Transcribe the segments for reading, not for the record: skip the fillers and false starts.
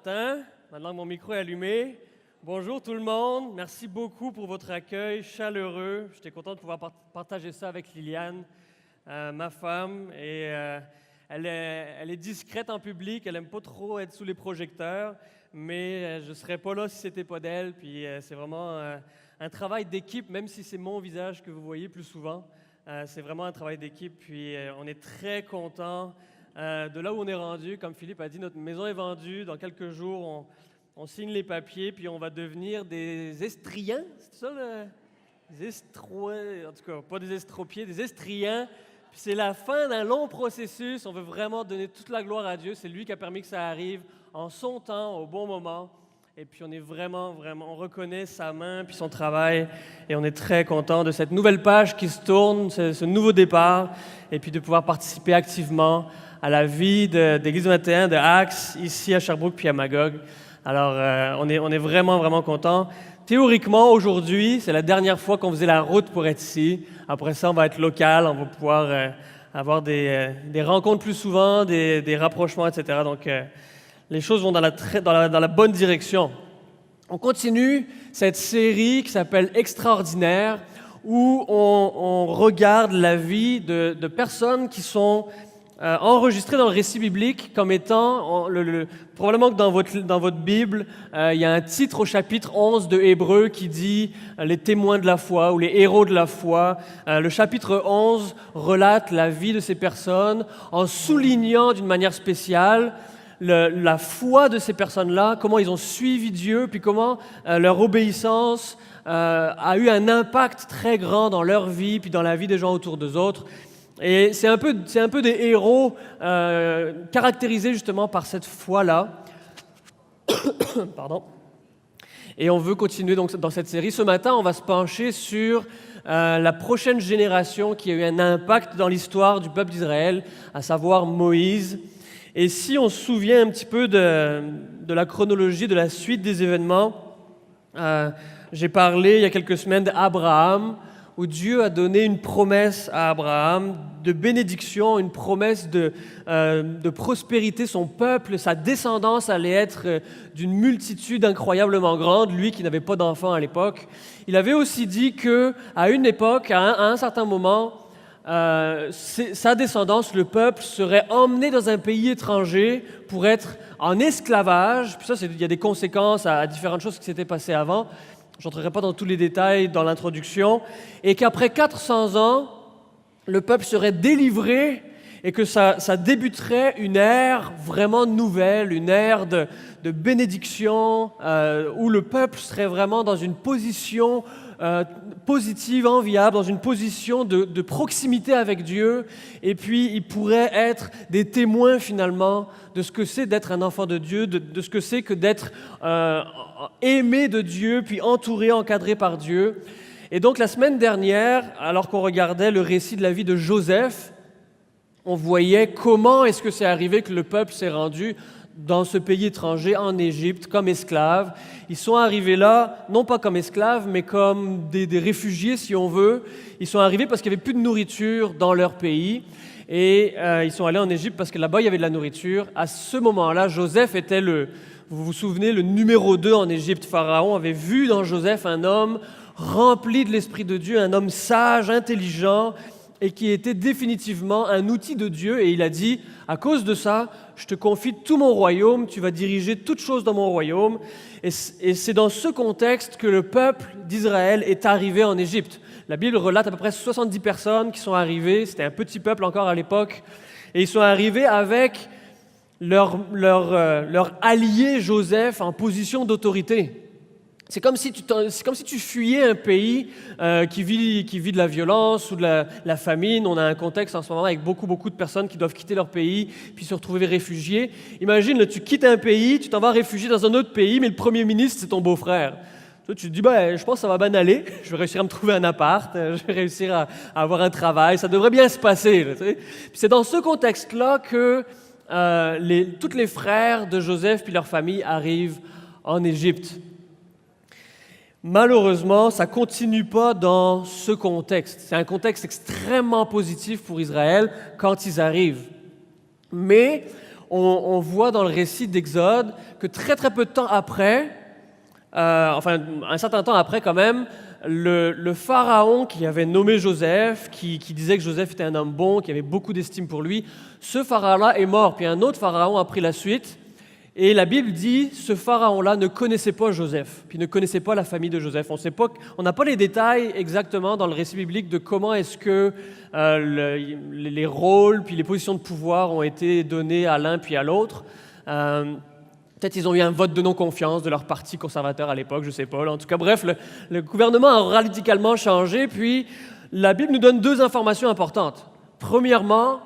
matin. Maintenant que mon micro est allumé. Bonjour tout le monde. Merci beaucoup pour votre accueil chaleureux. J'étais content de pouvoir partager ça avec Liliane, ma femme. Et elle est discrète en public. Elle n'aime pas trop être sous les projecteurs. Mais je ne serais pas là si ce n'était pas d'elle. Puis c'est vraiment un travail d'équipe, même si c'est mon visage que vous voyez plus souvent. C'est vraiment un travail d'équipe. Puis on est très contents de là où on est rendu. Comme Philippe a dit, notre maison est vendue. Dans quelques jours, on signe les papiers, puis on va devenir des estriens. C'est ça, des en tout cas, pas des estropiés, des estriens. Puis c'est la fin d'un long processus. On veut vraiment donner toute la gloire à Dieu. C'est lui qui a permis que ça arrive en son temps, au bon moment. Et puis on est vraiment, on reconnaît sa main puis son travail. Et on est très content de cette nouvelle page qui se tourne, ce nouveau départ. Et puis de pouvoir participer activement à la vie d'Église 21, de Axe, ici à Sherbrooke puis à Magog. Alors, on est vraiment content. Théoriquement, aujourd'hui, c'est la dernière fois qu'on faisait la route pour être ici. Après ça, on va être local, on va pouvoir avoir des rencontres plus souvent, des rapprochements, etc. Donc, les choses vont dans la bonne direction. On continue cette série qui s'appelle Extraordinaire, où on regarde la vie de personnes qui sont enregistrées dans le récit biblique comme étant, probablement que dans votre Bible, il y a un titre au chapitre 11 de Hébreux qui dit « Les témoins de la foi » ou « Les héros de la foi ». Le chapitre 11 relate la vie de ces personnes en soulignant d'une manière spéciale la foi de ces personnes-là, comment ils ont suivi Dieu, puis comment leur obéissance a eu un impact très grand dans leur vie, puis dans la vie des gens autour d'eux autres. Et c'est un peu des héros caractérisés justement par cette foi-là. Pardon. Et on veut continuer donc dans cette série. Ce matin, on va se pencher sur la prochaine génération qui a eu un impact dans l'histoire du peuple d'Israël, à savoir Moïse. Et si on se souvient un petit peu de la chronologie, de la suite des événements, j'ai parlé il y a quelques semaines d'Abraham, où Dieu a donné une promesse à Abraham de bénédiction, une promesse de prospérité. Son peuple, sa descendance allait être d'une multitude incroyablement grande, lui qui n'avait pas d'enfants à l'époque. Il avait aussi dit qu'à une époque, à un certain moment, sa descendance, le peuple, serait emmené dans un pays étranger pour être en esclavage. Puis ça, il y a des conséquences à différentes choses qui s'étaient passées avant. Je n'entrerai pas dans tous les détails dans l'introduction. Et qu'après 400 ans, le peuple serait délivré et que ça débuterait une ère vraiment nouvelle, une ère de bénédiction, où le peuple serait vraiment dans une position positive, enviable, dans une position de proximité avec Dieu, et puis ils pourraient être des témoins finalement de ce que c'est d'être un enfant de Dieu, de ce que c'est que d'être aimé de Dieu, puis entouré, encadré par Dieu. Et donc la semaine dernière, alors qu'on regardait le récit de la vie de Joseph, on voyait comment est-ce que c'est arrivé que le peuple s'est rendu dans ce pays étranger, en Égypte, comme esclaves. Ils sont arrivés là, non pas comme esclaves, mais comme des réfugiés, si on veut. Ils sont arrivés parce qu'il n'y avait plus de nourriture dans leur pays. Et ils sont allés en Égypte parce que là-bas, il y avait de la nourriture. À ce moment-là, Joseph était vous vous souvenez, le numéro 2 en Égypte. Pharaon avait vu dans Joseph un homme rempli de l'Esprit de Dieu, un homme sage, intelligent, et qui était définitivement un outil de Dieu. Et il a dit, à cause de ça, je te confie tout mon royaume, tu vas diriger toutes choses dans mon royaume. Et c'est dans ce contexte que le peuple d'Israël est arrivé en Égypte. La Bible relate à peu près 70 personnes qui sont arrivées, c'était un petit peuple encore à l'époque, et ils sont arrivés avec leur allié Joseph en position d'autorité. C'est comme si tu fuyais un pays qui vit de la violence ou de la famine. On a un contexte en ce moment avec beaucoup de personnes qui doivent quitter leur pays puis se retrouver réfugiés. Imagine, là, tu quittes un pays, tu t'en vas réfugier dans un autre pays, mais le premier ministre, c'est ton beau-frère. Toi, tu te dis, je pense que ça va bien aller. Je vais réussir à me trouver un appart, je vais réussir à avoir un travail, ça devrait bien se passer. Là, tu sais. Puis c'est dans ce contexte-là que tous les frères de Joseph puis leur famille arrivent en Égypte. Malheureusement, ça ne continue pas dans ce contexte. C'est un contexte extrêmement positif pour Israël quand ils arrivent. Mais on voit dans le récit d'Exode que très très peu de temps après, enfin un certain temps après quand même, le pharaon qui avait nommé Joseph, qui disait que Joseph était un homme bon, qui avait beaucoup d'estime pour lui, ce pharaon-là est mort, puis un autre pharaon a pris la suite. Et la Bible dit, ce pharaon-là ne connaissait pas Joseph, puis ne connaissait pas la famille de Joseph. On n'a pas les détails exactement dans le récit biblique de comment est-ce que les rôles puis les positions de pouvoir ont été donnés à l'un puis à l'autre. Peut-être ils ont eu un vote de non-confiance de leur parti conservateur à l'époque, je ne sais pas. En tout cas, bref, le gouvernement a radicalement changé. Puis la Bible nous donne deux informations importantes. Premièrement,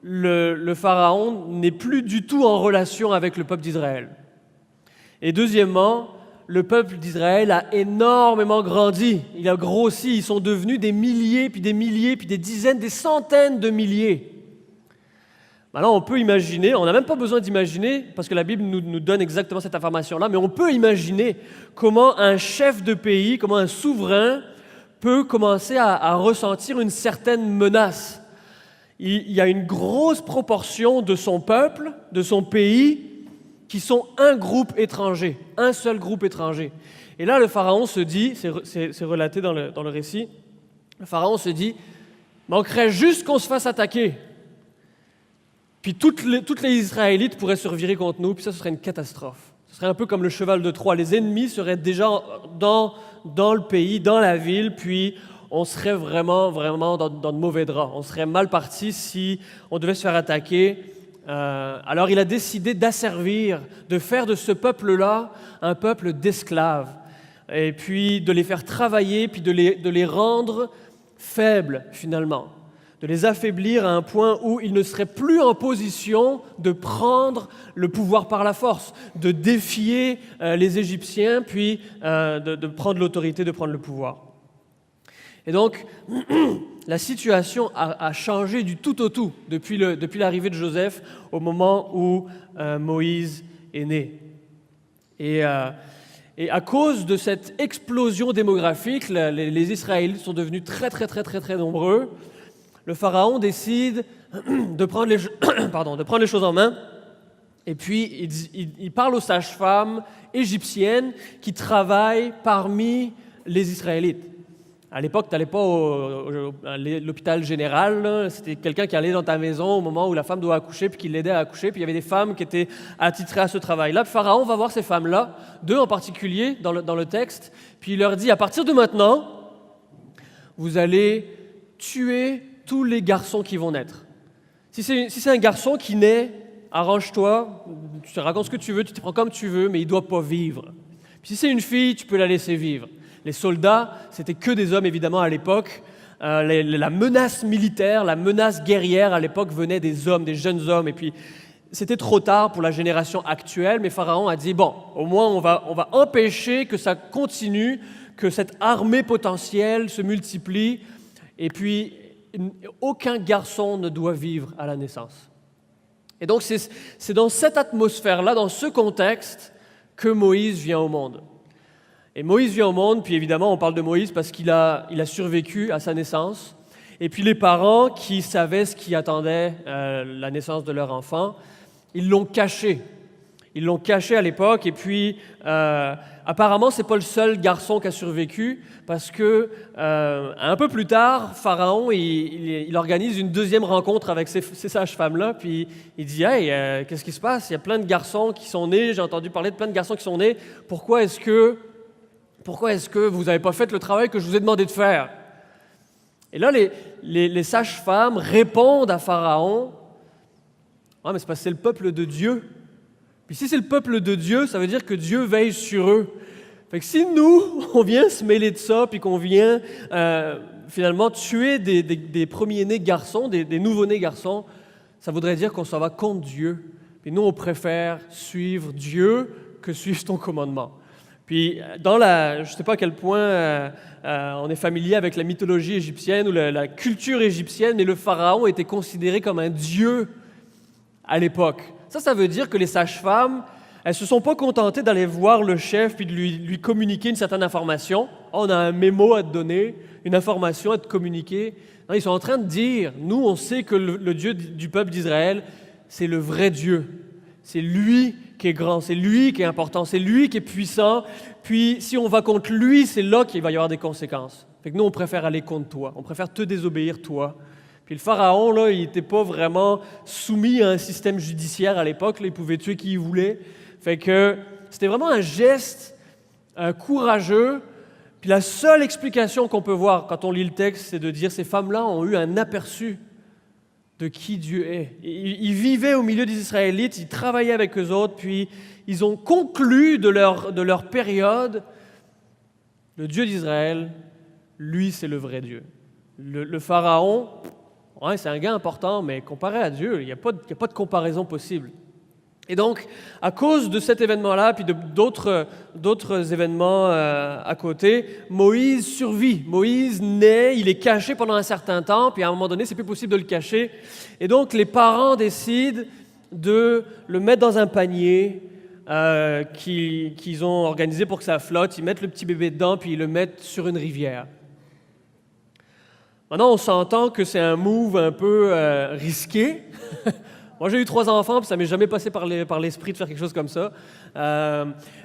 le pharaon n'est plus du tout en relation avec le peuple d'Israël. Et deuxièmement, le peuple d'Israël a énormément grandi. Il a grossi. Ils sont devenus des milliers, puis des dizaines, des centaines de milliers. Alors on peut imaginer, on n'a même pas besoin d'imaginer, parce que la Bible nous donne exactement cette information-là, mais on peut imaginer comment un chef de pays, comment un souverain peut commencer à ressentir une certaine menace. Il y a une grosse proportion de son peuple, de son pays, qui sont un groupe étranger, un seul groupe étranger. Et là, le pharaon se dit, c'est relaté dans le récit, le pharaon se dit, manquerait juste qu'on se fasse attaquer. Puis toutes les Israélites pourraient se revirer contre nous, puis ça, ce serait une catastrophe. Ce serait un peu comme le cheval de Troie. Les ennemis seraient déjà dans le pays, dans la ville, puis on serait vraiment dans de mauvais draps. On serait mal parti si on devait se faire attaquer. Alors il a décidé d'asservir, de faire de ce peuple-là un peuple d'esclaves, et puis de les faire travailler, puis de les rendre faibles finalement, de les affaiblir à un point où ils ne seraient plus en position de prendre le pouvoir par la force, de défier les Égyptiens, puis de prendre l'autorité, de prendre le pouvoir. Et donc, la situation a changé du tout au tout depuis l'arrivée de Joseph au moment où Moïse est né. Et à cause de cette explosion démographique, les Israélites sont devenus très, très, très, très, très nombreux. Le pharaon décide de prendre les choses en main, et puis il parle aux sages-femmes égyptiennes qui travaillent parmi les Israélites. À l'époque, tu n'allais pas à l'hôpital général, là. C'était quelqu'un qui allait dans ta maison au moment où la femme doit accoucher, puis qui l'aidait à accoucher, puis il y avait des femmes qui étaient attitrées à ce travail-là. Le pharaon va voir ces femmes-là, deux en particulier dans le texte, puis il leur dit, à partir de maintenant, vous allez tuer tous les garçons qui vont naître. Si c'est un garçon qui naît, arrange-toi, tu te racontes ce que tu veux, tu te prends comme tu veux, mais il ne doit pas vivre. Puis si c'est une fille, tu peux la laisser vivre. Les soldats, c'était que des hommes, évidemment, à l'époque. La menace militaire, la menace guerrière, à l'époque, venait des hommes, des jeunes hommes. Et puis, c'était trop tard pour la génération actuelle, mais Pharaon a dit, bon, au moins, on va empêcher que ça continue, que cette armée potentielle se multiplie. Et puis, aucun garçon ne doit vivre à la naissance. Et donc, c'est dans cette atmosphère-là, dans ce contexte, que Moïse vient au monde. Et Moïse vient au monde, puis évidemment, on parle de Moïse parce qu'il a survécu à sa naissance. Et puis les parents qui savaient ce qui attendait la naissance de leur enfant, ils l'ont caché. Ils l'ont caché à l'époque, et puis apparemment, ce n'est pas le seul garçon qui a survécu, parce que un peu plus tard, Pharaon, il organise une deuxième rencontre avec ces sages-femmes-là, puis il dit « Hey, qu'est-ce qui se passe? Il y a plein de garçons qui sont nés, j'ai entendu parler de plein de garçons qui sont nés, pourquoi est-ce que vous n'avez pas fait le travail que je vous ai demandé de faire? » Et là, les sages-femmes répondent à Pharaon, « Ah, mais c'est parce que c'est le peuple de Dieu. Puis si c'est le peuple de Dieu, ça veut dire que Dieu veille sur eux. Fait que si nous, on vient se mêler de ça, puis qu'on vient finalement tuer des premiers-nés garçons, des nouveau-nés garçons, ça voudrait dire qu'on s'en va contre Dieu. Puis nous, on préfère suivre Dieu que suivre ton commandement. » Puis, je ne sais pas à quel point on est familier avec la mythologie égyptienne ou la culture égyptienne, mais le pharaon était considéré comme un dieu à l'époque. Ça veut dire que les sages-femmes, elles ne se sont pas contentées d'aller voir le chef puis de lui communiquer une certaine information. Oh, on a un mémo à te donner, une information à te communiquer. Non, ils sont en train de dire, nous, on sait que le Dieu du peuple d'Israël, c'est le vrai Dieu. C'est lui qui est grand, c'est lui qui est important, c'est lui qui est puissant. Puis si on va contre lui, c'est là qu'il va y avoir des conséquences. Fait que nous, on préfère aller contre toi. On préfère te désobéir, toi. Puis le pharaon, là, il n'était pas vraiment soumis à un système judiciaire à l'époque. Là, il pouvait tuer qui il voulait. Fait que c'était vraiment un geste courageux. Puis la seule explication qu'on peut voir quand on lit le texte, c'est de dire ces femmes-là ont eu un aperçu de qui Dieu est. Ils vivaient au milieu des Israélites, ils travaillaient avec eux autres, puis ils ont conclu de leur période, le Dieu d'Israël, lui, c'est le vrai Dieu. Le Pharaon, ouais, c'est un gars important, mais comparé à Dieu, il n'y a pas de comparaison possible. Et donc, à cause de cet événement-là, puis d'autres événements à côté, Moïse survit. Moïse naît, il est caché pendant un certain temps, puis à un moment donné, c'est plus possible de le cacher. Et donc, les parents décident de le mettre dans un panier qu'ils ont organisé pour que ça flotte. Ils mettent le petit bébé dedans, puis ils le mettent sur une rivière. Maintenant, on s'entend que c'est un move un peu risqué. Moi, j'ai eu 3 enfants, puis ça ne m'est jamais passé par l'esprit de faire quelque chose comme ça.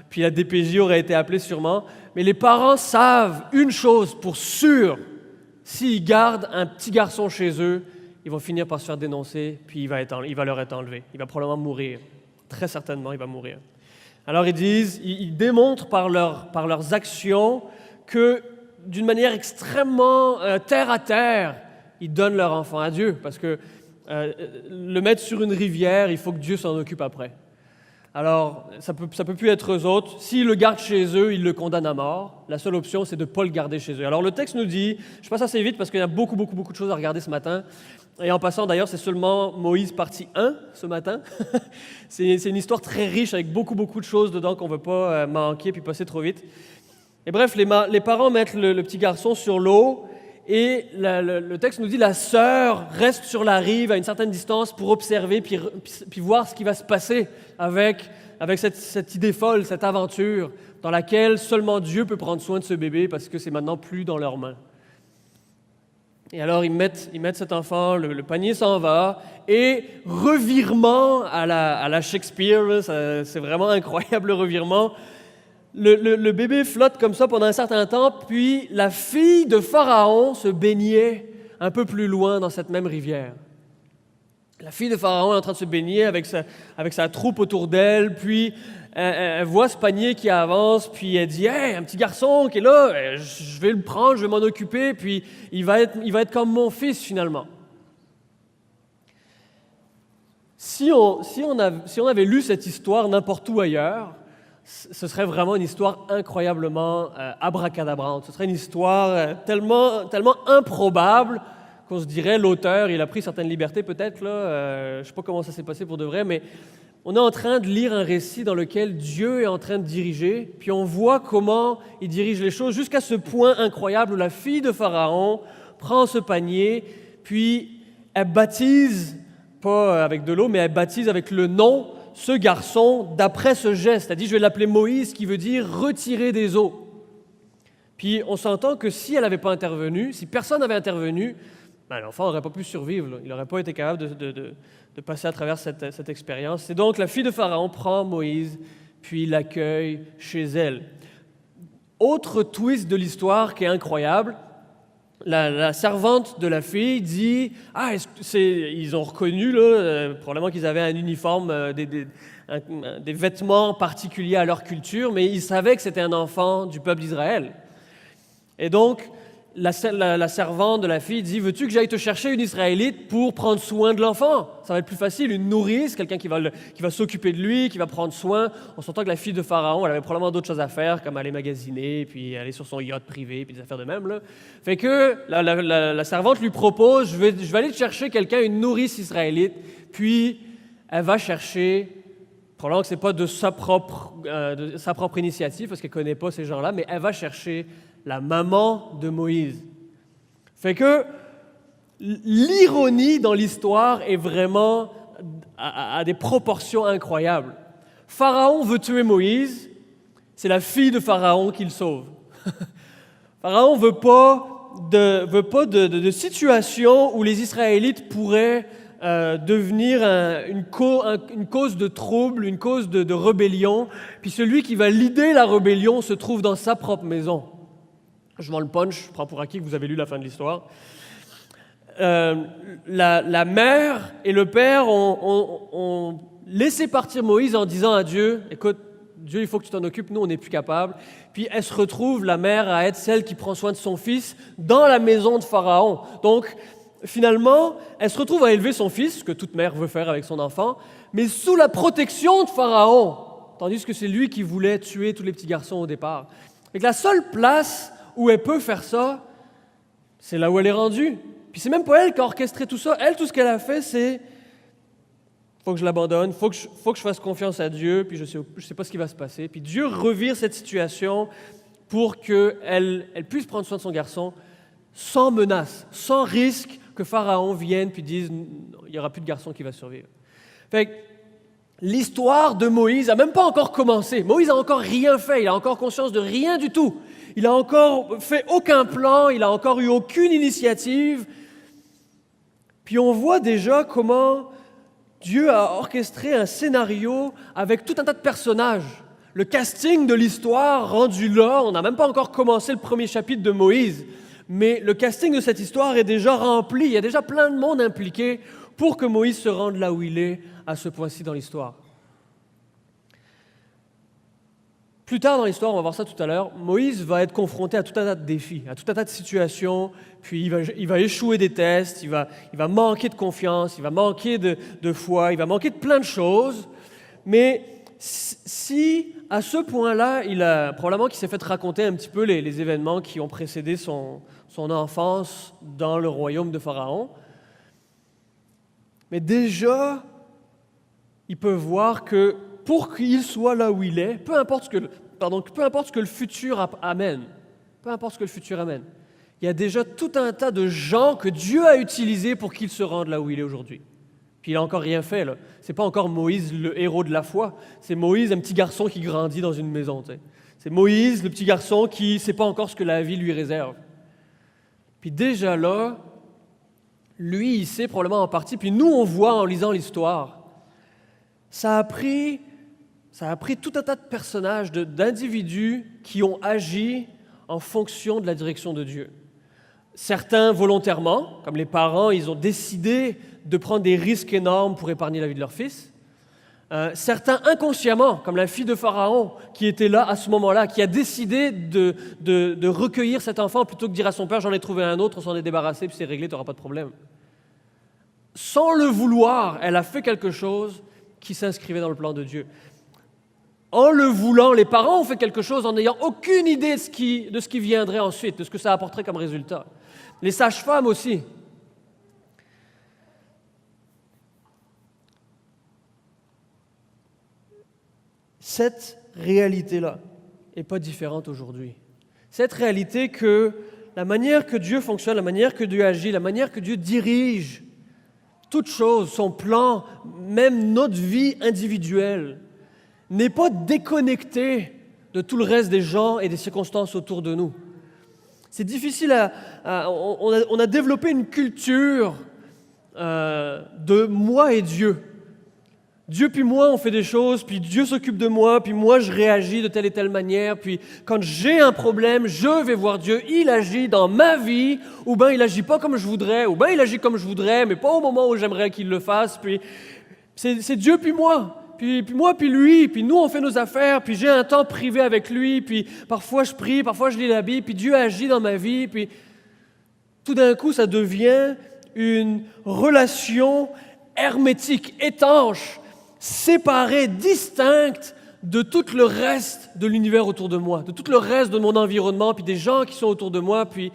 Puis la DPJ aurait été appelée sûrement. Mais les parents savent une chose pour sûr. S'ils gardent un petit garçon chez eux, ils vont finir par se faire dénoncer, puis il va leur être enlevé. Il va probablement mourir. Très certainement, il va mourir. Alors ils démontrent par leurs actions que, d'une manière extrêmement terre à terre, ils donnent leur enfant à Dieu. Parce que le mettre sur une rivière, il faut que Dieu s'en occupe après. Alors, ça peut plus être eux autres. S'ils le gardent chez eux, ils le condamnent à mort. La seule option, c'est de ne pas le garder chez eux. Alors, le texte nous dit, je passe assez vite parce qu'il y a beaucoup de choses à regarder ce matin. Et en passant, d'ailleurs, c'est seulement Moïse partie 1 ce matin. c'est une histoire très riche avec beaucoup de choses dedans qu'on ne veut pas manquer puis passer trop vite. Et bref, les parents mettent le petit garçon sur l'eau. Et le texte nous dit, la sœur reste sur la rive à une certaine distance pour observer puis voir ce qui va se passer avec cette idée folle, cette aventure dans laquelle seulement Dieu peut prendre soin de ce bébé parce que c'est maintenant plus dans leurs mains. Et alors ils mettent cet enfant, le panier s'en va, et revirement à la Shakespeare, là, c'est vraiment incroyable le revirement. Le bébé flotte comme ça pendant un certain temps, puis la fille de Pharaon se baignait un peu plus loin dans cette même rivière. La fille de Pharaon est en train de se baigner avec sa troupe autour d'elle, puis elle voit ce panier qui avance, puis elle dit « Hey, un petit garçon qui est là, je vais le prendre, je vais m'en occuper, puis il va être comme mon fils finalement. » Si on avait lu cette histoire n'importe où ailleurs, ce serait vraiment une histoire incroyablement abracadabrante. Ce serait une histoire tellement improbable qu'on se dirait, l'auteur, il a pris certaines libertés peut-être, là, je ne sais pas comment ça s'est passé pour de vrai, mais on est en train de lire un récit dans lequel Dieu est en train de diriger, puis on voit comment il dirige les choses jusqu'à ce point incroyable où la fille de Pharaon prend ce panier, puis elle baptise, pas avec de l'eau, mais elle baptise avec le nom ce garçon d'après ce geste. Elle dit, je vais l'appeler Moïse, qui veut dire « retirer des eaux ». Puis on s'entend que si elle n'avait pas intervenu, si personne n'avait intervenu, l'enfant n'aurait pas pu survivre. Là. Il n'aurait pas été capable de passer à travers cette expérience. Et donc la fille de Pharaon prend Moïse, puis l'accueille chez elle. Autre twist de l'histoire qui est incroyable, la servante de la fille dit « Ah, ils ont reconnu, là, probablement qu'ils avaient un uniforme, des vêtements particuliers à leur culture, mais ils savaient que c'était un enfant du peuple d'Israël. » Et donc, la servante de la fille dit « Veux-tu que j'aille te chercher une Israélite pour prendre soin de l'enfant? Ça va être plus facile, une nourrice, quelqu'un qui va s'occuper de lui, qui va prendre soin. » On s'entend que la fille de Pharaon, elle avait probablement d'autres choses à faire, comme aller magasiner, puis aller sur son yacht privé, puis des affaires de même. Là. Fait que la servante lui propose « Je vais aller te chercher quelqu'un, une nourrice israélite. » Puis, elle va chercher, probablement que ce n'est pas de sa propre initiative, parce qu'elle ne connaît pas ces gens-là, mais elle va chercher la maman de Moïse. Fait que l'ironie dans l'histoire est vraiment à des proportions incroyables. Pharaon veut tuer Moïse, c'est la fille de Pharaon qui le sauve. Pharaon ne veut pas de situation où les Israélites pourraient devenir une cause de trouble, une cause de rébellion. Puis celui qui va leader la rébellion se trouve dans sa propre maison. Je vends le punch, je prends pour acquis que vous avez lu la fin de l'histoire. La mère et le père ont laissé partir Moïse en disant à Dieu, écoute, Dieu, il faut que tu t'en occupes, nous, on n'est plus capable. Puis elle se retrouve, la mère, à être celle qui prend soin de son fils dans la maison de Pharaon. Donc, finalement, elle se retrouve à élever son fils, ce que toute mère veut faire avec son enfant, mais sous la protection de Pharaon, tandis que c'est lui qui voulait tuer tous les petits garçons au départ. Et la seule place où elle peut faire ça, c'est là où elle est rendue. Puis c'est même pas elle qui a orchestré tout ça. Elle, tout ce qu'elle a fait, c'est faut que je l'abandonne, faut que je fasse confiance à Dieu, puis je sais pas ce qui va se passer. Puis Dieu revire cette situation pour qu'elle puisse prendre soin de son garçon sans menace, sans risque que Pharaon vienne puis dise il n'y aura plus de garçon qui va survivre. Fait que l'histoire de Moïse n'a même pas encore commencé. Moïse n'a encore rien fait, il a encore conscience de rien du tout. Il n'a encore fait aucun plan, il n'a encore eu aucune initiative. Puis on voit déjà comment Dieu a orchestré un scénario avec tout un tas de personnages. Le casting de l'histoire rendu là, on n'a même pas encore commencé le premier chapitre de Moïse, mais le casting de cette histoire est déjà rempli. Il y a déjà plein de monde impliqué pour que Moïse se rende là où il est à ce point-ci dans l'histoire. Plus tard dans l'histoire, on va voir ça tout à l'heure, Moïse va être confronté à tout un tas de défis, à tout un tas de situations, puis il va échouer des tests, il va manquer de confiance, il va manquer de foi, il va manquer de plein de choses. Mais si, à ce point-là, probablement qu'il s'est fait raconter un petit peu les événements qui ont précédé son enfance dans le royaume de Pharaon, mais déjà, il peut voir que pour qu'il soit là où il est, peu importe ce que le futur amène, il y a déjà tout un tas de gens que Dieu a utilisés pour qu'il se rende là où il est aujourd'hui. Puis il n'a encore rien fait, là. C'est pas encore Moïse, le héros de la foi. C'est Moïse, un petit garçon qui grandit dans une maison. T'sais. C'est Moïse, le petit garçon qui ne sait pas encore ce que la vie lui réserve. Puis déjà là, lui, il sait probablement en partie, puis nous, on voit en lisant l'histoire, ça a pris tout un tas de personnages, d'individus qui ont agi en fonction de la direction de Dieu. Certains volontairement, comme les parents, ils ont décidé de prendre des risques énormes pour épargner la vie de leur fils. Certains inconsciemment, comme la fille de Pharaon, qui était là à ce moment-là, qui a décidé de recueillir cet enfant plutôt que de dire à son père « j'en ai trouvé un autre, on s'en est débarrassé, puis c'est réglé, tu n'auras pas de problème ». Sans le vouloir, elle a fait quelque chose qui s'inscrivait dans le plan de Dieu. En le voulant, les parents ont fait quelque chose en n'ayant aucune idée de ce qui viendrait ensuite, de ce que ça apporterait comme résultat. Les sages-femmes aussi. Cette réalité-là n'est pas différente aujourd'hui. Cette réalité que la manière que Dieu fonctionne, la manière que Dieu agit, la manière que Dieu dirige toute chose, son plan, même notre vie individuelle, n'est pas déconnectée de tout le reste des gens et des circonstances autour de nous. C'est difficile on a développé une culture de moi et Dieu. Dieu puis moi, on fait des choses, puis Dieu s'occupe de moi, puis moi, je réagis de telle et telle manière, puis quand j'ai un problème, je vais voir Dieu, il agit dans ma vie, ou bien il agit pas comme je voudrais, ou bien il agit comme je voudrais, mais pas au moment où j'aimerais qu'il le fasse, puis c'est Dieu puis moi. Puis moi, puis lui, puis nous, on fait nos affaires, puis j'ai un temps privé avec lui, puis parfois je prie, parfois je lis la Bible, puis Dieu agit dans ma vie, puis tout d'un coup, ça devient une relation hermétique, étanche, séparée, distincte de tout le reste de l'univers autour de moi, de tout le reste de mon environnement, puis des gens qui sont autour de moi. Puis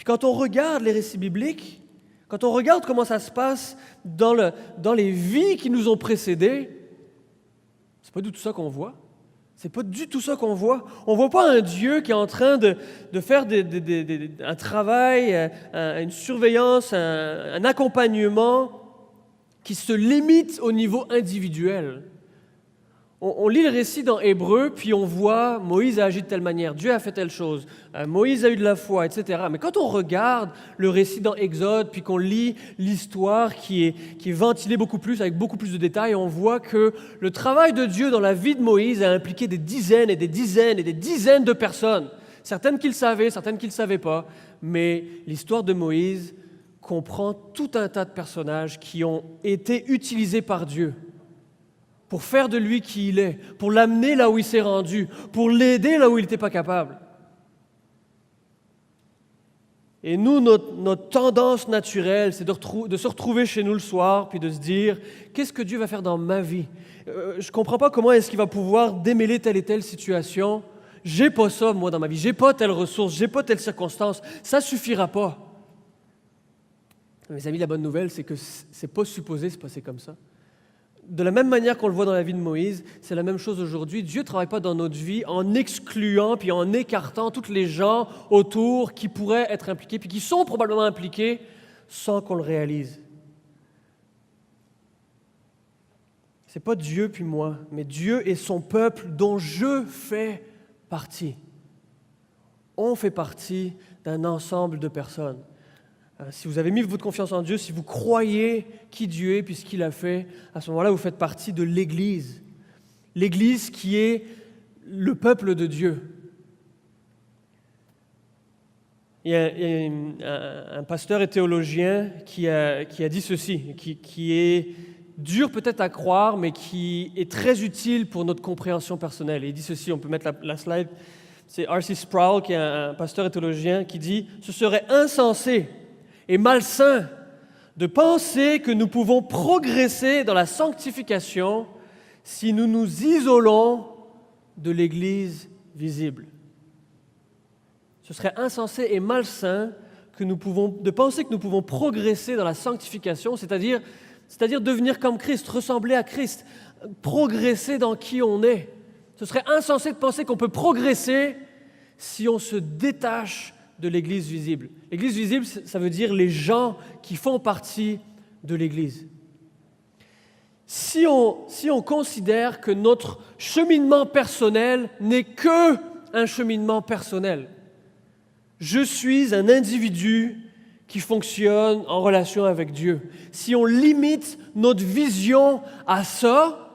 quand on regarde les récits bibliques, quand on regarde comment ça se passe dans les vies qui nous ont précédés, c'est pas du tout ça qu'on voit. C'est pas du tout ça qu'on voit. On voit pas un Dieu qui est en train de faire un travail, une surveillance, un accompagnement qui se limite au niveau individuel. On lit le récit dans Hébreu, puis on voit Moïse a agi de telle manière, Dieu a fait telle chose, Moïse a eu de la foi, etc. Mais quand on regarde le récit dans Exode, puis qu'on lit l'histoire qui est ventilée beaucoup plus, avec beaucoup plus de détails, on voit que le travail de Dieu dans la vie de Moïse a impliqué des dizaines et des dizaines et des dizaines de personnes. Certaines qui le savaient, certaines qui ne le savaient pas. Mais l'histoire de Moïse comprend tout un tas de personnages qui ont été utilisés par Dieu pour faire de lui qui il est, pour l'amener là où il s'est rendu, pour l'aider là où il n'était pas capable. Et nous, notre tendance naturelle, c'est de se retrouver chez nous le soir, puis de se dire, qu'est-ce que Dieu va faire dans ma vie? Je ne comprends pas comment est-ce qu'il va pouvoir démêler telle et telle situation. J'ai pas ça, moi, dans ma vie. J'ai pas telle ressource, j'ai pas telle circonstance. Ça suffira pas. Mes amis, la bonne nouvelle, c'est que c'est pas supposé se passer comme ça. De la même manière qu'on le voit dans la vie de Moïse, c'est la même chose aujourd'hui. Dieu ne travaille pas dans notre vie en excluant puis en écartant tous les gens autour qui pourraient être impliqués puis qui sont probablement impliqués sans qu'on le réalise. Ce n'est pas Dieu puis moi, mais Dieu et son peuple dont je fais partie. On fait partie d'un ensemble de personnes. Si vous avez mis votre confiance en Dieu, si vous croyez qui Dieu est puis ce qu'il a fait, à ce moment-là, vous faites partie de l'Église. L'Église qui est le peuple de Dieu. Il y a un pasteur et théologien qui a dit ceci, qui est dur peut-être à croire, mais qui est très utile pour notre compréhension personnelle. Et il dit ceci, on peut mettre la slide, c'est R.C. Sproul, qui est un pasteur et théologien, qui dit « Ce serait insensé et malsain de penser que nous pouvons progresser dans la sanctification si nous nous isolons de l'Église visible. Ce serait insensé et malsain de penser que nous pouvons progresser dans la sanctification, c'est-à-dire devenir comme Christ, ressembler à Christ, progresser dans qui on est. Ce serait insensé de penser qu'on peut progresser si on se détache de l'Église visible. L'Église visible, ça veut dire les gens qui font partie de l'Église. Si on considère que notre cheminement personnel n'est qu'un cheminement personnel, je suis un individu qui fonctionne en relation avec Dieu. Si on limite notre vision à ça,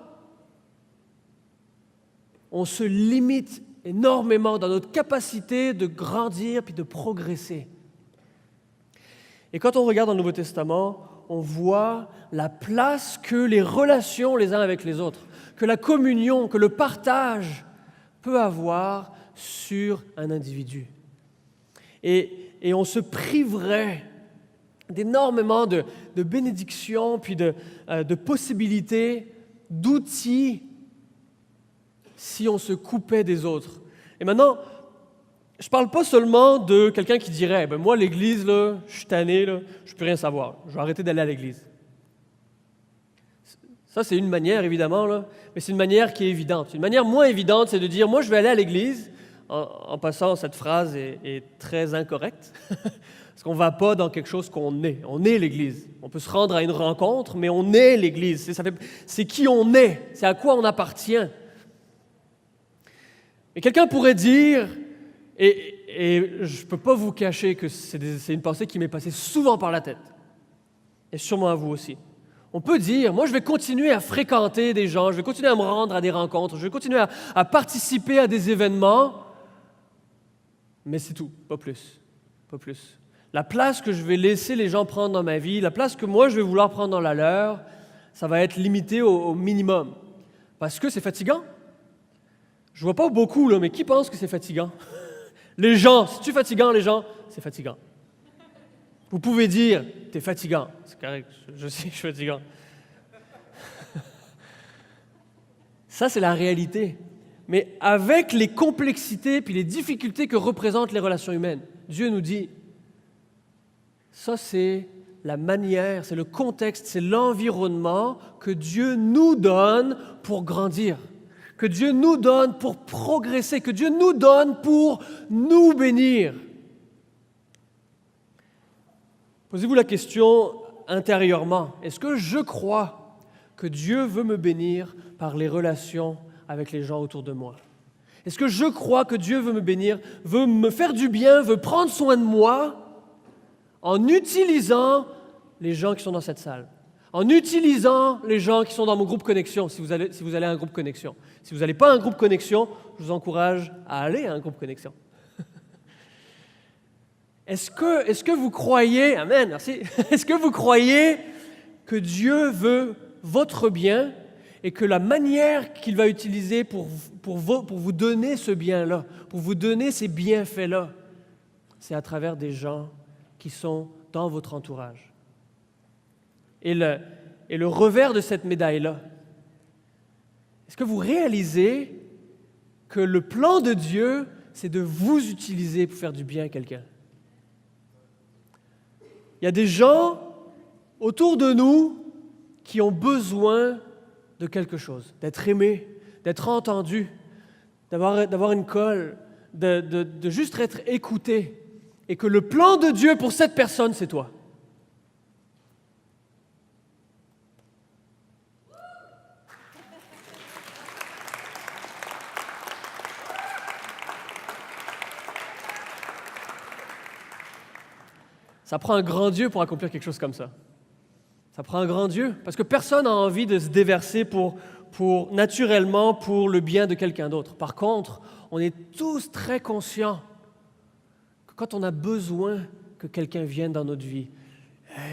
on se limite énormément dans notre capacité de grandir puis de progresser. Et quand on regarde dans le Nouveau Testament, on voit la place que les relations les uns avec les autres, que la communion, que le partage peut avoir sur un individu. Et on se priverait d'énormément de bénédictions puis de possibilités, d'outils si on se coupait des autres. Et maintenant, je ne parle pas seulement de quelqu'un qui dirait « moi, l'Église, là, je suis tanné, là, je ne peux plus rien savoir, je vais arrêter d'aller à l'Église. » Ça, c'est une manière, évidemment, là, mais c'est une manière qui est évidente. Une manière moins évidente, c'est de dire « moi, je vais aller à l'Église ». En passant, cette phrase est très incorrecte, parce qu'on ne va pas dans quelque chose qu'on est. On est l'Église. On peut se rendre à une rencontre, mais on est l'Église. C'est qui on est, c'est à quoi on appartient. Et quelqu'un pourrait dire, et je ne peux pas vous cacher que c'est une pensée qui m'est passée souvent par la tête, et sûrement à vous aussi. On peut dire, moi je vais continuer à fréquenter des gens, je vais continuer à me rendre à des rencontres, je vais continuer à participer à des événements, mais c'est tout, pas plus, pas plus. La place que je vais laisser les gens prendre dans ma vie, la place que moi je vais vouloir prendre dans la leur, ça va être limité au minimum, parce que c'est fatigant. Je vois pas beaucoup, là, mais qui pense que c'est fatigant? Les gens, c'est-tu fatigant, les gens? C'est fatigant. Vous pouvez dire, t'es fatigant. C'est correct, je sais que je suis fatigant. Ça, c'est la réalité. Mais avec les complexités puis les difficultés que représentent les relations humaines, Dieu nous dit, ça, c'est la manière, c'est le contexte, c'est l'environnement que Dieu nous donne pour grandir, que Dieu nous donne pour progresser, que Dieu nous donne pour nous bénir. Posez-vous la question intérieurement, est-ce que je crois que Dieu veut me bénir par les relations avec les gens autour de moi? Est-ce que je crois que Dieu veut me bénir, veut me faire du bien, veut prendre soin de moi en utilisant les gens qui sont dans cette salle, en utilisant les gens qui sont dans mon groupe Connexion, si vous allez à un groupe Connexion. Si vous n'allez pas à un groupe Connexion, je vous encourage à aller à un groupe Connexion. Est-ce que vous croyez, amen, merci, est-ce que vous croyez que Dieu veut votre bien et que la manière qu'il va utiliser pour vous donner ce bien-là, pour vous donner ces bienfaits-là, c'est à travers des gens qui sont dans votre entourage? Et le revers de cette médaille-là, est-ce que vous réalisez que le plan de Dieu, c'est de vous utiliser pour faire du bien à quelqu'un? Il y a des gens autour de nous qui ont besoin de quelque chose, d'être aimés, d'être entendus, d'avoir une colle, de juste être écoutés. Et que le plan de Dieu pour cette personne, c'est toi. Ça prend un grand Dieu pour accomplir quelque chose comme ça. Ça prend un grand Dieu, parce que personne n'a envie de se déverser naturellement pour le bien de quelqu'un d'autre. Par contre, on est tous très conscients que quand on a besoin que quelqu'un vienne dans notre vie,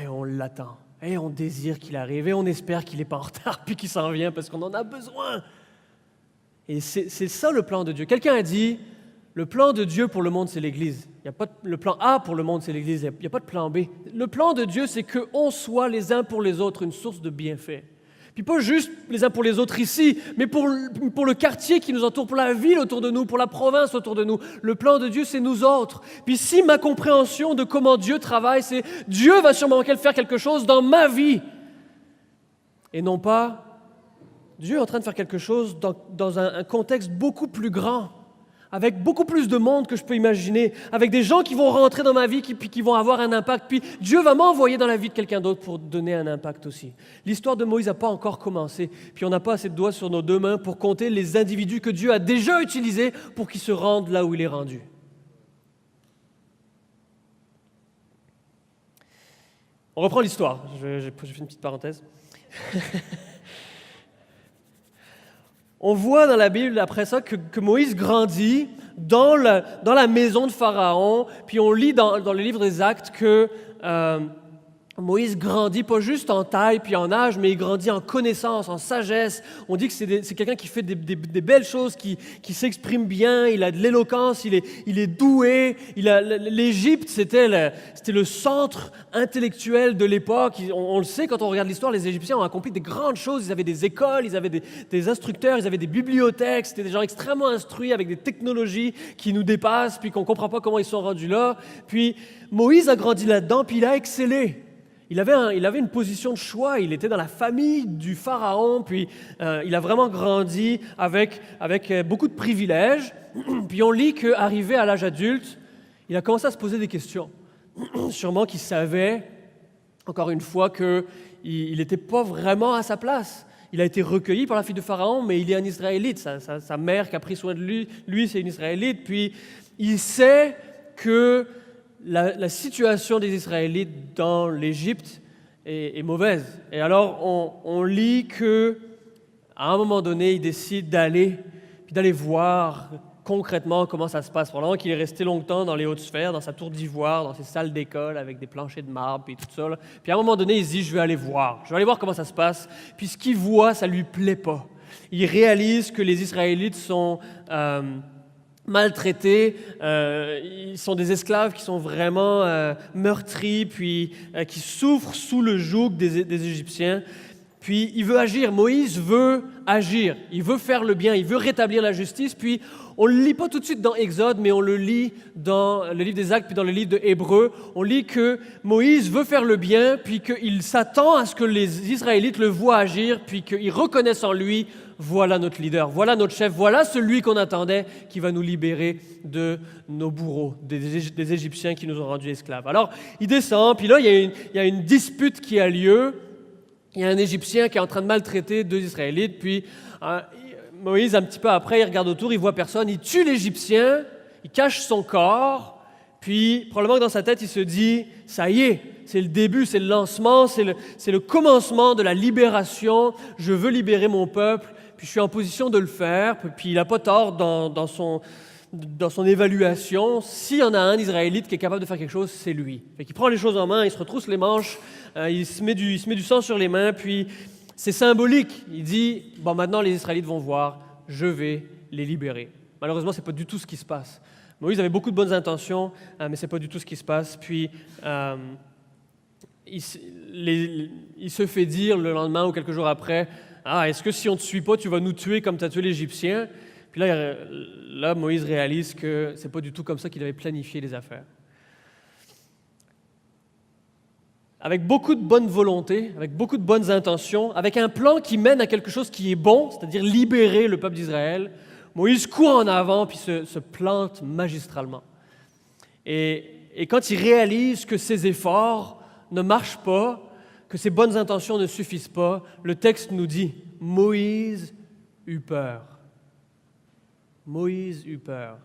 on l'attend, on désire qu'il arrive, et on espère qu'il n'est pas en retard, puis qu'il s'en vient, parce qu'on en a besoin. Et c'est ça le plan de Dieu. Quelqu'un a dit, le plan de Dieu pour le monde, c'est l'Église. Il y a pas le plan A pour le monde, c'est l'Église. Il n'y a pas de plan B. Le plan de Dieu, c'est qu'on soit les uns pour les autres une source de bienfaits. Puis pas juste les uns pour les autres ici, mais pour le quartier qui nous entoure, pour la ville autour de nous, pour la province autour de nous. Le plan de Dieu, c'est nous autres. Puis si ma compréhension de comment Dieu travaille, c'est Dieu va sûrement faire quelque chose dans ma vie, et non pas Dieu est en train de faire quelque chose dans un contexte beaucoup plus grand, avec beaucoup plus de monde que je peux imaginer, avec des gens qui vont rentrer dans ma vie, qui vont avoir un impact, puis Dieu va m'envoyer dans la vie de quelqu'un d'autre pour donner un impact aussi. L'histoire de Moïse n'a pas encore commencé, puis on n'a pas assez de doigts sur nos deux mains pour compter les individus que Dieu a déjà utilisés pour qu'ils se rendent là où il est rendu. On reprend l'histoire, j'ai fait une petite parenthèse. On voit dans la Bible, après ça, que Moïse grandit dans la maison de Pharaon, puis on lit dans le livre des Actes que Moïse grandit pas juste en taille puis en âge, mais il grandit en connaissance, en sagesse. On dit que c'est quelqu'un qui fait des belles choses, qui s'exprime bien, il a de l'éloquence, il est doué. L'Égypte, c'était le centre intellectuel de l'époque. On le sait, quand on regarde l'histoire, les Égyptiens ont accompli des grandes choses. Ils avaient des écoles, ils avaient des instructeurs, ils avaient des bibliothèques. C'était des gens extrêmement instruits avec des technologies qui nous dépassent, puis qu'on ne comprend pas comment ils sont rendus là. Puis Moïse a grandi là-dedans, puis il a excellé. Il avait une position de choix, il était dans la famille du Pharaon, puis il a vraiment grandi avec beaucoup de privilèges. Puis on lit qu'arrivé à l'âge adulte, il a commencé à se poser des questions. Sûrement qu'il savait, encore une fois, qu'il n'était pas vraiment à sa place. Il a été recueilli par la fille de Pharaon, mais il est un Israélite. Sa mère qui a pris soin de lui, c'est une Israélite. Puis il sait que la situation des Israélites dans l'Égypte est mauvaise. Et alors, on lit qu'à un moment donné, il décide d'aller voir concrètement comment ça se passe. Pendant qu'il est resté longtemps dans les hautes sphères, dans sa tour d'ivoire, dans ses salles d'école avec des planchers de marbre et tout ça. Là. Puis à un moment donné, il se dit, je vais aller voir comment ça se passe. Puis ce qu'il voit, ça ne lui plaît pas. Il réalise que les Israélites sont maltraités, ils sont des esclaves qui sont vraiment meurtris, puis qui souffrent sous le joug des Égyptiens. Puis il veut agir, Moïse veut agir, il veut faire le bien, il veut rétablir la justice. Puis on ne le lit pas tout de suite dans Exode, mais on le lit dans le livre des Actes, puis dans le livre de Hébreux. On lit que Moïse veut faire le bien, puis qu'il s'attend à ce que les Israélites le voient agir, puis qu'ils reconnaissent en lui, voilà notre leader, voilà notre chef, voilà celui qu'on attendait qui va nous libérer de nos bourreaux, des Égyptiens qui nous ont rendus esclaves. Alors il descend, puis là il y a une dispute qui a lieu. Il y a un Égyptien qui est en train de maltraiter deux Israélites, puis Moïse, un petit peu après, il regarde autour, il voit personne, il tue l'Égyptien, il cache son corps, puis probablement que dans sa tête, il se dit, ça y est, c'est le début, c'est le lancement, c'est le commencement de la libération, je veux libérer mon peuple, puis je suis en position de le faire, puis il n'a pas tort dans son évaluation. S'il y en a un Israélite qui est capable de faire quelque chose, c'est lui. Fait qu'il prend les choses en main, il se retrousse les manches, il se met du sang sur les mains, puis c'est symbolique. Il dit, bon, maintenant les Israélites vont voir, je vais les libérer. Malheureusement, ce n'est pas du tout ce qui se passe. Moïse avait beaucoup de bonnes intentions, mais ce n'est pas du tout ce qui se passe. Puis, il se fait dire le lendemain ou quelques jours après, « Ah, est-ce que si on ne te suit pas, tu vas nous tuer comme tu as tué l'Égyptien? » Puis là, Moïse réalise que ce n'est pas du tout comme ça qu'il avait planifié les affaires. Avec beaucoup de bonne volonté, avec beaucoup de bonnes intentions, avec un plan qui mène à quelque chose qui est bon, c'est-à-dire libérer le peuple d'Israël, Moïse court en avant puis se plante magistralement. Et quand il réalise que ses efforts ne marchent pas, que ses bonnes intentions ne suffisent pas, le texte nous dit « Moïse eut peur ». Moïse eut peur.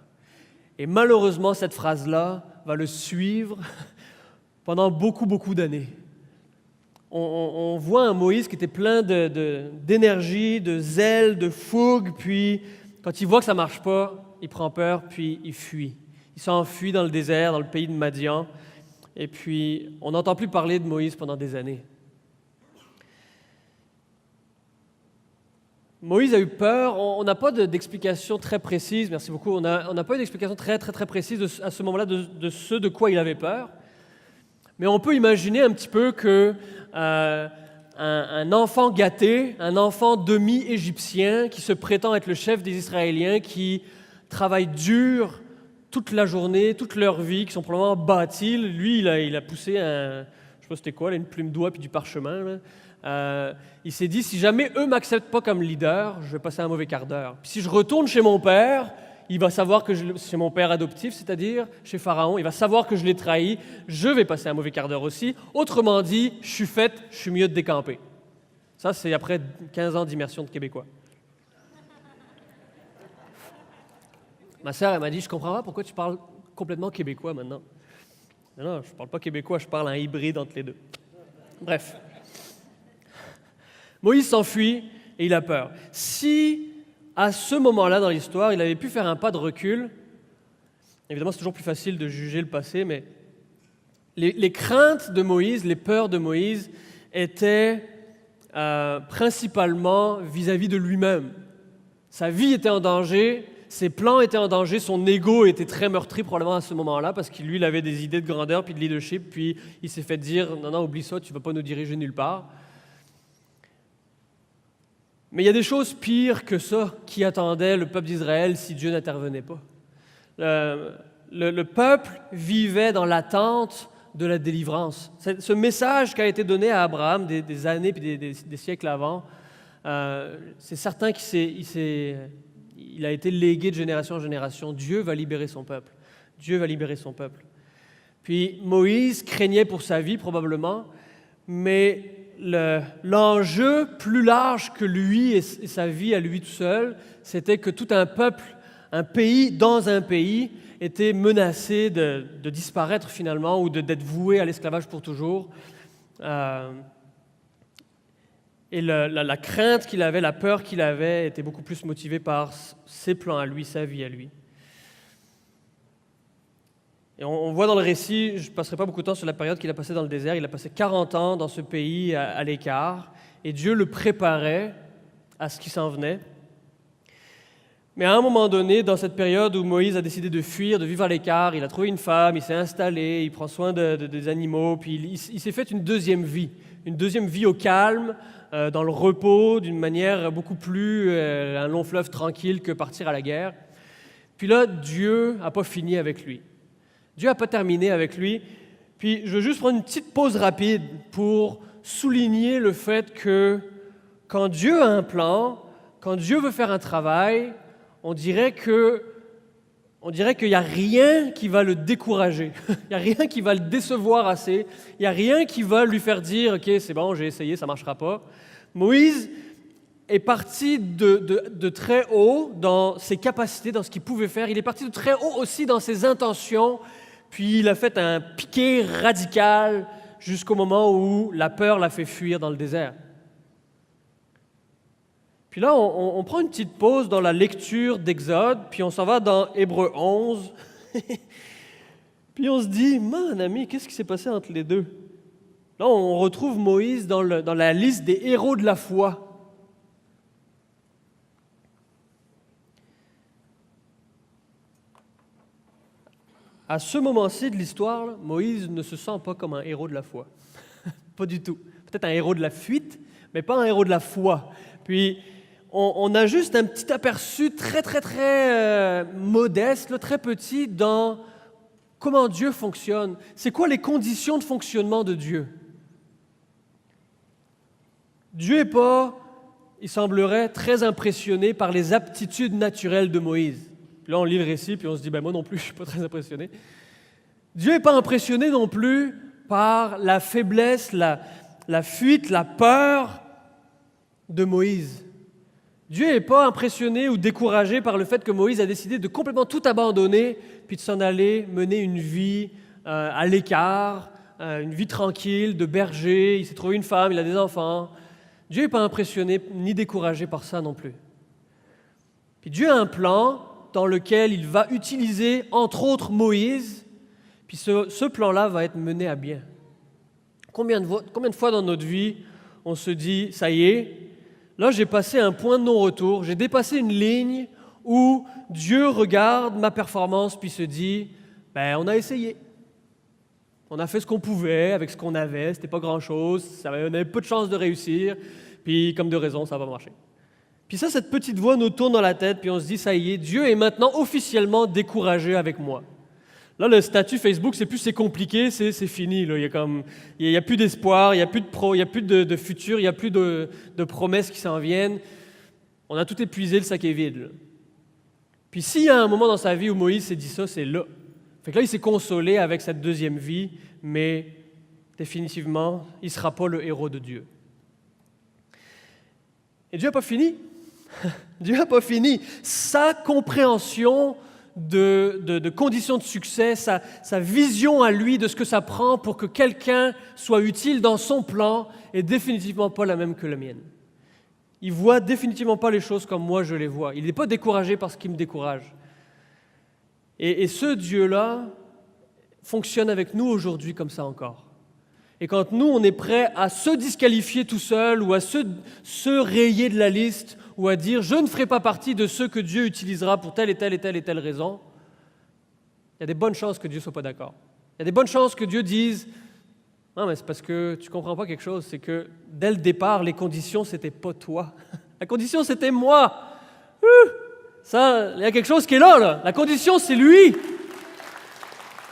Et malheureusement, cette phrase-là va le suivre pendant beaucoup, beaucoup d'années. On voit un Moïse qui était plein d'énergie, de zèle, de fougue, puis quand il voit que ça ne marche pas, il prend peur, puis il fuit. Il s'enfuit dans le désert, dans le pays de Madian, et puis on n'entend plus parler de Moïse pendant des années. Moïse a eu peur, on n'a pas d'explication très précise, merci beaucoup, on n'a pas eu d'explication très précise à ce moment-là de ce de quoi il avait peur. Mais on peut imaginer un petit peu que un enfant gâté, un enfant demi-égyptien qui se prétend être le chef des Israéliens, qui travaille dur toute la journée, toute leur vie, qui sont probablement bâtis. Lui, il a poussé je ne sais pas c'était quoi, là, une plume d'oie puis du parchemin. Il s'est dit, si jamais eux ne m'acceptent pas comme leader, je vais passer un mauvais quart d'heure. Puis si je retourne chez mon père, il va savoir que c'est mon père adoptif, c'est-à-dire chez Pharaon, il va savoir que je l'ai trahi, je vais passer un mauvais quart d'heure aussi. Autrement dit, je suis faite, je suis mieux de décamper. Ça, c'est après 15 ans d'immersion de Québécois. Ma sœur, elle m'a dit, je comprends pas pourquoi tu parles complètement québécois maintenant. Non, je ne parle pas québécois, je parle un hybride entre les deux. Bref. Moïse s'enfuit et il a peur. Si à ce moment-là dans l'histoire, il avait pu faire un pas de recul. Évidemment, c'est toujours plus facile de juger le passé, mais les craintes de Moïse, les peurs de Moïse étaient principalement vis-à-vis de lui-même. Sa vie était en danger, ses plans étaient en danger, son ego était très meurtri probablement à ce moment-là parce qu'il lui, il avait des idées de grandeur puis de leadership, puis il s'est fait dire « Non, oublie ça, tu ne vas pas nous diriger nulle part ». Mais il y a des choses pires que ça qui attendaient le peuple d'Israël si Dieu n'intervenait pas. Le peuple vivait dans l'attente de la délivrance. Ce message qui a été donné à Abraham des années et des siècles avant, c'est certain qu'il a été légué de génération en génération. Dieu va libérer son peuple. Dieu va libérer son peuple. Puis Moïse craignait pour sa vie probablement, mais l'enjeu plus large que lui et sa vie à lui tout seul, c'était que tout un peuple, un pays dans un pays, était menacé de disparaître finalement ou d'être voué à l'esclavage pour toujours. Et la crainte qu'il avait, la peur qu'il avait était beaucoup plus motivée par ses plans à lui, sa vie à lui. Et on voit dans le récit, je ne passerai pas beaucoup de temps sur la période qu'il a passée dans le désert, il a passé 40 ans dans ce pays à l'écart, et Dieu le préparait à ce qui s'en venait. Mais à un moment donné, dans cette période où Moïse a décidé de fuir, de vivre à l'écart, il a trouvé une femme, il s'est installé, il prend soin des animaux, puis il s'est fait une deuxième vie au calme, dans le repos, d'une manière beaucoup plus un long fleuve tranquille que partir à la guerre. Puis là, Dieu n'a pas fini avec lui. Dieu n'a pas terminé avec lui. Puis je veux juste prendre une petite pause rapide pour souligner le fait que quand Dieu a un plan, quand Dieu veut faire un travail, on dirait qu'il n'y a rien qui va le décourager. Il n'y a rien qui va le décevoir assez. Il n'y a rien qui va lui faire dire « Ok, c'est bon, j'ai essayé, ça ne marchera pas. » Moïse est parti de très haut dans ses capacités, dans ce qu'il pouvait faire. Il est parti de très haut aussi dans ses intentions. Puis il a fait un piqué radical jusqu'au moment où la peur l'a fait fuir dans le désert. Puis là, on prend une petite pause dans la lecture d'Exode, puis on s'en va dans Hébreux 11. Puis on se dit, mon ami, qu'est-ce qui s'est passé entre les deux? Là, on retrouve Moïse dans la liste des héros de la foi. À ce moment-ci de l'histoire, Moïse ne se sent pas comme un héros de la foi. Pas du tout. Peut-être un héros de la fuite, mais pas un héros de la foi. Puis, on a juste un petit aperçu très modeste, là, très petit, dans comment Dieu fonctionne. C'est quoi les conditions de fonctionnement de Dieu? Dieu n'est pas, il semblerait, très impressionné par les aptitudes naturelles de Moïse. Puis là, on lit le récit, puis on se dit, moi non plus, je ne suis pas très impressionné. Dieu n'est pas impressionné non plus par la faiblesse, la fuite, la peur de Moïse. Dieu n'est pas impressionné ou découragé par le fait que Moïse a décidé de complètement tout abandonner, puis de s'en aller mener une vie à l'écart, une vie tranquille, de berger. Il s'est trouvé une femme, il a des enfants. Dieu n'est pas impressionné ni découragé par ça non plus. Puis Dieu a un plan dans lequel il va utiliser, entre autres, Moïse, puis ce plan-là va être mené à bien. Combien de fois dans notre vie, on se dit, ça y est, là j'ai passé un point de non-retour, j'ai dépassé une ligne où Dieu regarde ma performance puis se dit, on a essayé. On a fait ce qu'on pouvait avec ce qu'on avait, c'était pas grand-chose, on avait peu de chances de réussir, puis comme de raison, ça va marcher. Puis ça, cette petite voix nous tourne dans la tête, puis on se dit, ça y est, Dieu est maintenant officiellement découragé avec moi. Là, le statut Facebook, c'est compliqué, c'est fini. Là. Il n'y a plus d'espoir, il n'y a plus de futur, il n'y a plus de promesses qui s'en viennent. On a tout épuisé, le sac est vide. Là. Puis s'il y a un moment dans sa vie où Moïse s'est dit ça, c'est là. Fait que là, il s'est consolé avec cette deuxième vie, mais définitivement, il ne sera pas le héros de Dieu. Et Dieu n'a pas fini. Dieu n'a pas fini. Sa compréhension de conditions de succès, sa vision à lui de ce que ça prend pour que quelqu'un soit utile dans son plan est définitivement pas la même que la mienne. Il voit définitivement pas les choses comme moi je les vois. Il n'est pas découragé par ce qui me décourage. Et ce Dieu-là fonctionne avec nous aujourd'hui comme ça encore. Et quand nous, on est prêt à se disqualifier tout seul ou à se rayer de la liste ou à dire « je ne ferai pas partie de ceux que Dieu utilisera pour telle et telle raison », il y a des bonnes chances que Dieu ne soit pas d'accord. Il y a des bonnes chances que Dieu dise « non, mais c'est parce que tu ne comprends pas quelque chose, c'est que dès le départ, les conditions, ce n'était pas toi. La condition, c'était moi. Ça, il y a quelque chose qui est là. La condition, c'est lui. »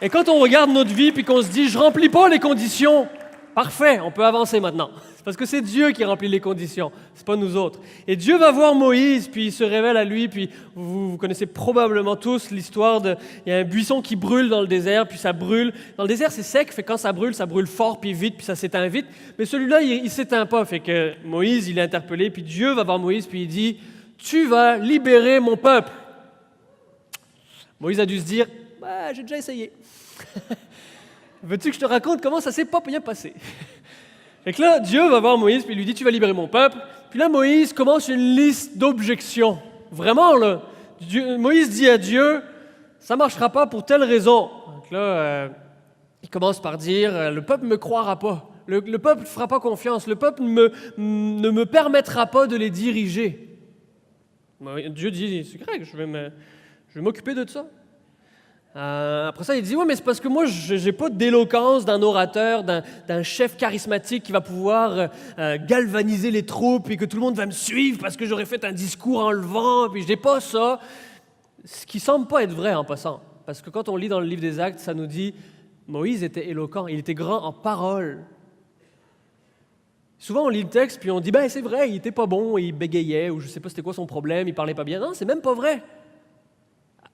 Et quand on regarde notre vie puis qu'on se dit « je ne remplis pas les conditions », parfait, on peut avancer maintenant. C'est parce que c'est Dieu qui remplit les conditions, c'est pas nous autres. Et Dieu va voir Moïse, puis il se révèle à lui, puis vous connaissez probablement tous l'histoire il y a un buisson qui brûle dans le désert, puis ça brûle. Dans le désert, c'est sec, fait que quand ça brûle fort, puis vite, puis ça s'éteint vite. Mais celui-là, il s'éteint pas, fait que Moïse, il est interpellé, puis Dieu va voir Moïse, puis il dit « tu vas libérer mon peuple ». Moïse a dû se dire « j'ai déjà essayé ». Veux-tu que je te raconte comment ça s'est pas bien passé? Fait que là, Dieu va voir Moïse, puis il lui dit, tu vas libérer mon peuple. Puis là, Moïse commence une liste d'objections. Vraiment, là. Moïse dit à Dieu, ça ne marchera pas pour telle raison. Donc là, il commence par dire, le peuple ne me croira pas. Le peuple ne fera pas confiance. Le peuple ne me permettra pas de les diriger. Dieu dit, c'est correct, je vais m'occuper de ça. Après ça, il dit, oui, mais c'est parce que moi, je n'ai pas d'éloquence d'un orateur, d'un chef charismatique qui va pouvoir galvaniser les troupes et que tout le monde va me suivre parce que j'aurais fait un discours enlevant, puis je n'ai pas ça. Ce qui ne semble pas être vrai en passant. Parce que quand on lit dans le livre des Actes, ça nous dit, Moïse était éloquent, il était grand en parole. Souvent, on lit le texte, puis on dit, c'est vrai, il n'était pas bon, il bégayait, ou je ne sais pas c'était quoi son problème, il ne parlait pas bien. Non, c'est même pas vrai.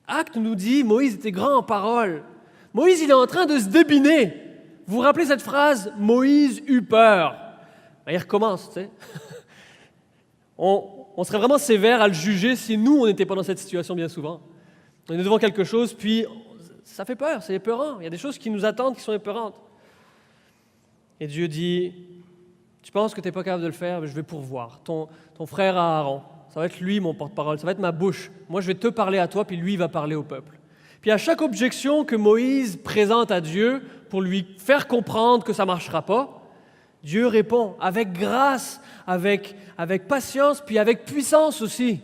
Acte nous dit, Moïse était grand en parole. Moïse, il est en train de se débiner. Vous vous rappelez cette phrase? Moïse eut peur. Il recommence, tu sais. On serait vraiment sévère à le juger si nous, on n'était pas dans cette situation bien souvent. On est devant quelque chose, puis ça fait peur, c'est épeurant. Il y a des choses qui nous attendent qui sont épeurantes. Et Dieu dit, tu penses que tu n'es pas capable de le faire, mais je vais pourvoir. Ton frère Aaron, ça va être lui mon porte-parole, ça va être ma bouche. Moi, je vais te parler à toi, puis lui, il va parler au peuple. Puis à chaque objection que Moïse présente à Dieu pour lui faire comprendre que ça ne marchera pas, Dieu répond avec grâce, avec patience, puis avec puissance aussi.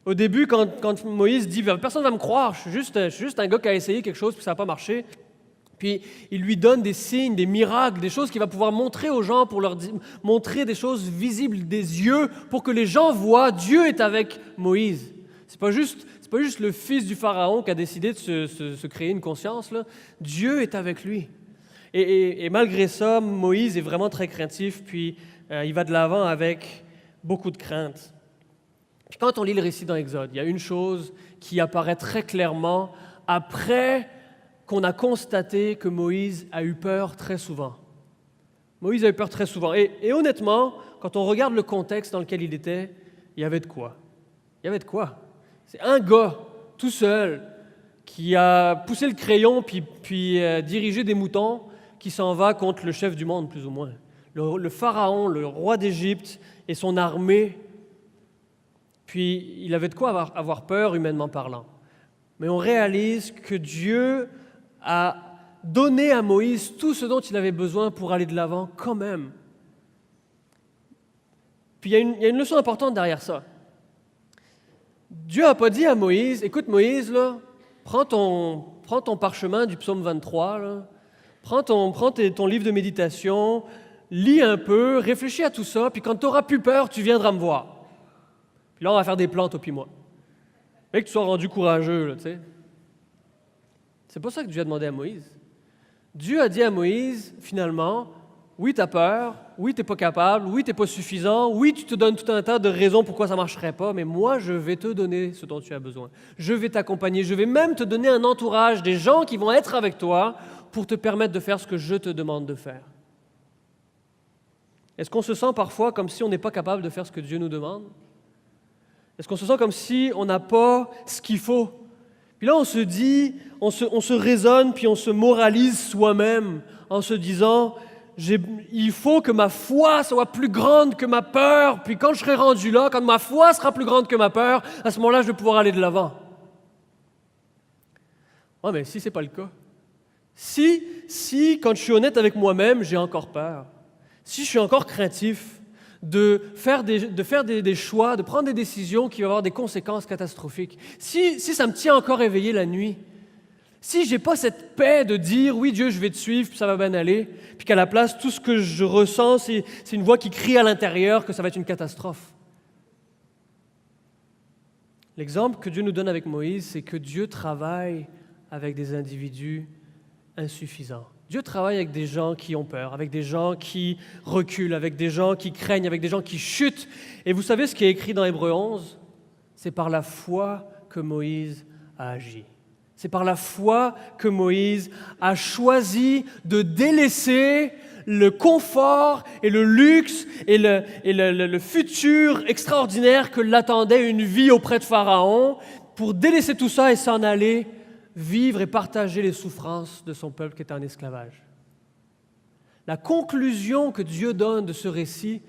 Au début, quand Moïse dit « Personne ne va me croire, je suis juste un gars qui a essayé quelque chose, puis ça n'a pas marché », puis il lui donne des signes, des miracles, des choses qu'il va pouvoir montrer aux gens pour leur montrer des choses visibles des yeux pour que les gens voient Dieu est avec Moïse. C'est pas juste le fils du Pharaon qui a décidé de se créer une conscience, là. Dieu est avec lui. Et malgré ça, Moïse est vraiment très craintif, puis il va de l'avant avec beaucoup de crainte. Puis quand on lit le récit dans Exode, il y a une chose qui apparaît très clairement après qu'on a constaté que Moïse a eu peur très souvent. Moïse a eu peur très souvent. Et honnêtement, quand on regarde le contexte dans lequel il était, il y avait de quoi. Il y avait de quoi. C'est un gars, tout seul, qui a poussé le crayon puis dirigé des moutons, qui s'en va contre le chef du monde, plus ou moins. Le Pharaon, le roi d'Égypte et son armée. Puis il avait de quoi avoir peur, humainement parlant. Mais on réalise que Dieu a donné à Moïse tout ce dont il avait besoin pour aller de l'avant quand même. Puis il y a une leçon importante derrière ça. Dieu n'a pas dit à Moïse, écoute Moïse, là, prends ton parchemin du psaume 23, là, prends ton livre de méditation, lis un peu, réfléchis à tout ça, puis quand tu n'auras plus peur, tu viendras me voir. Puis là, on va faire des plans, toi puis moi. Mais que tu sois rendu courageux, là, tu sais. C'est pas ça que Dieu a demandé à Moïse. Dieu a dit à Moïse, finalement, oui, tu as peur, oui, tu n'es pas capable, oui, tu n'es pas suffisant, oui, tu te donnes tout un tas de raisons pourquoi ça ne marcherait pas, mais moi, je vais te donner ce dont tu as besoin. Je vais t'accompagner, je vais même te donner un entourage, des gens qui vont être avec toi pour te permettre de faire ce que je te demande de faire. Est-ce qu'on se sent parfois comme si on n'est pas capable de faire ce que Dieu nous demande? Est-ce qu'on se sent comme si on n'a pas ce qu'il faut? Puis là, on se dit, on se raisonne, puis on se moralise soi-même en se disant, il faut que ma foi soit plus grande que ma peur, puis quand je serai rendu là, quand ma foi sera plus grande que ma peur, à ce moment-là, je vais pouvoir aller de l'avant. Oui, mais si ce n'est pas le cas, si quand je suis honnête avec moi-même, j'ai encore peur, si je suis encore craintif, de faire des choix, de prendre des décisions qui vont avoir des conséquences catastrophiques. Si ça me tient encore éveillé la nuit, si je n'ai pas cette paix de dire « Oui, Dieu, je vais te suivre, puis ça va bien aller », puis qu'à la place, tout ce que je ressens, c'est une voix qui crie à l'intérieur que ça va être une catastrophe. L'exemple que Dieu nous donne avec Moïse, c'est que Dieu travaille avec des individus insuffisants. Dieu travaille avec des gens qui ont peur, avec des gens qui reculent, avec des gens qui craignent, avec des gens qui chutent. Et vous savez ce qui est écrit dans Hébreux 11? C'est par la foi que Moïse a agi. C'est par la foi que Moïse a choisi de délaisser le confort et le luxe et le futur extraordinaire que l'attendait une vie auprès de Pharaon, pour délaisser tout ça et s'en aller vivre et partager les souffrances de son peuple qui était en esclavage. La conclusion que Dieu donne de ce récit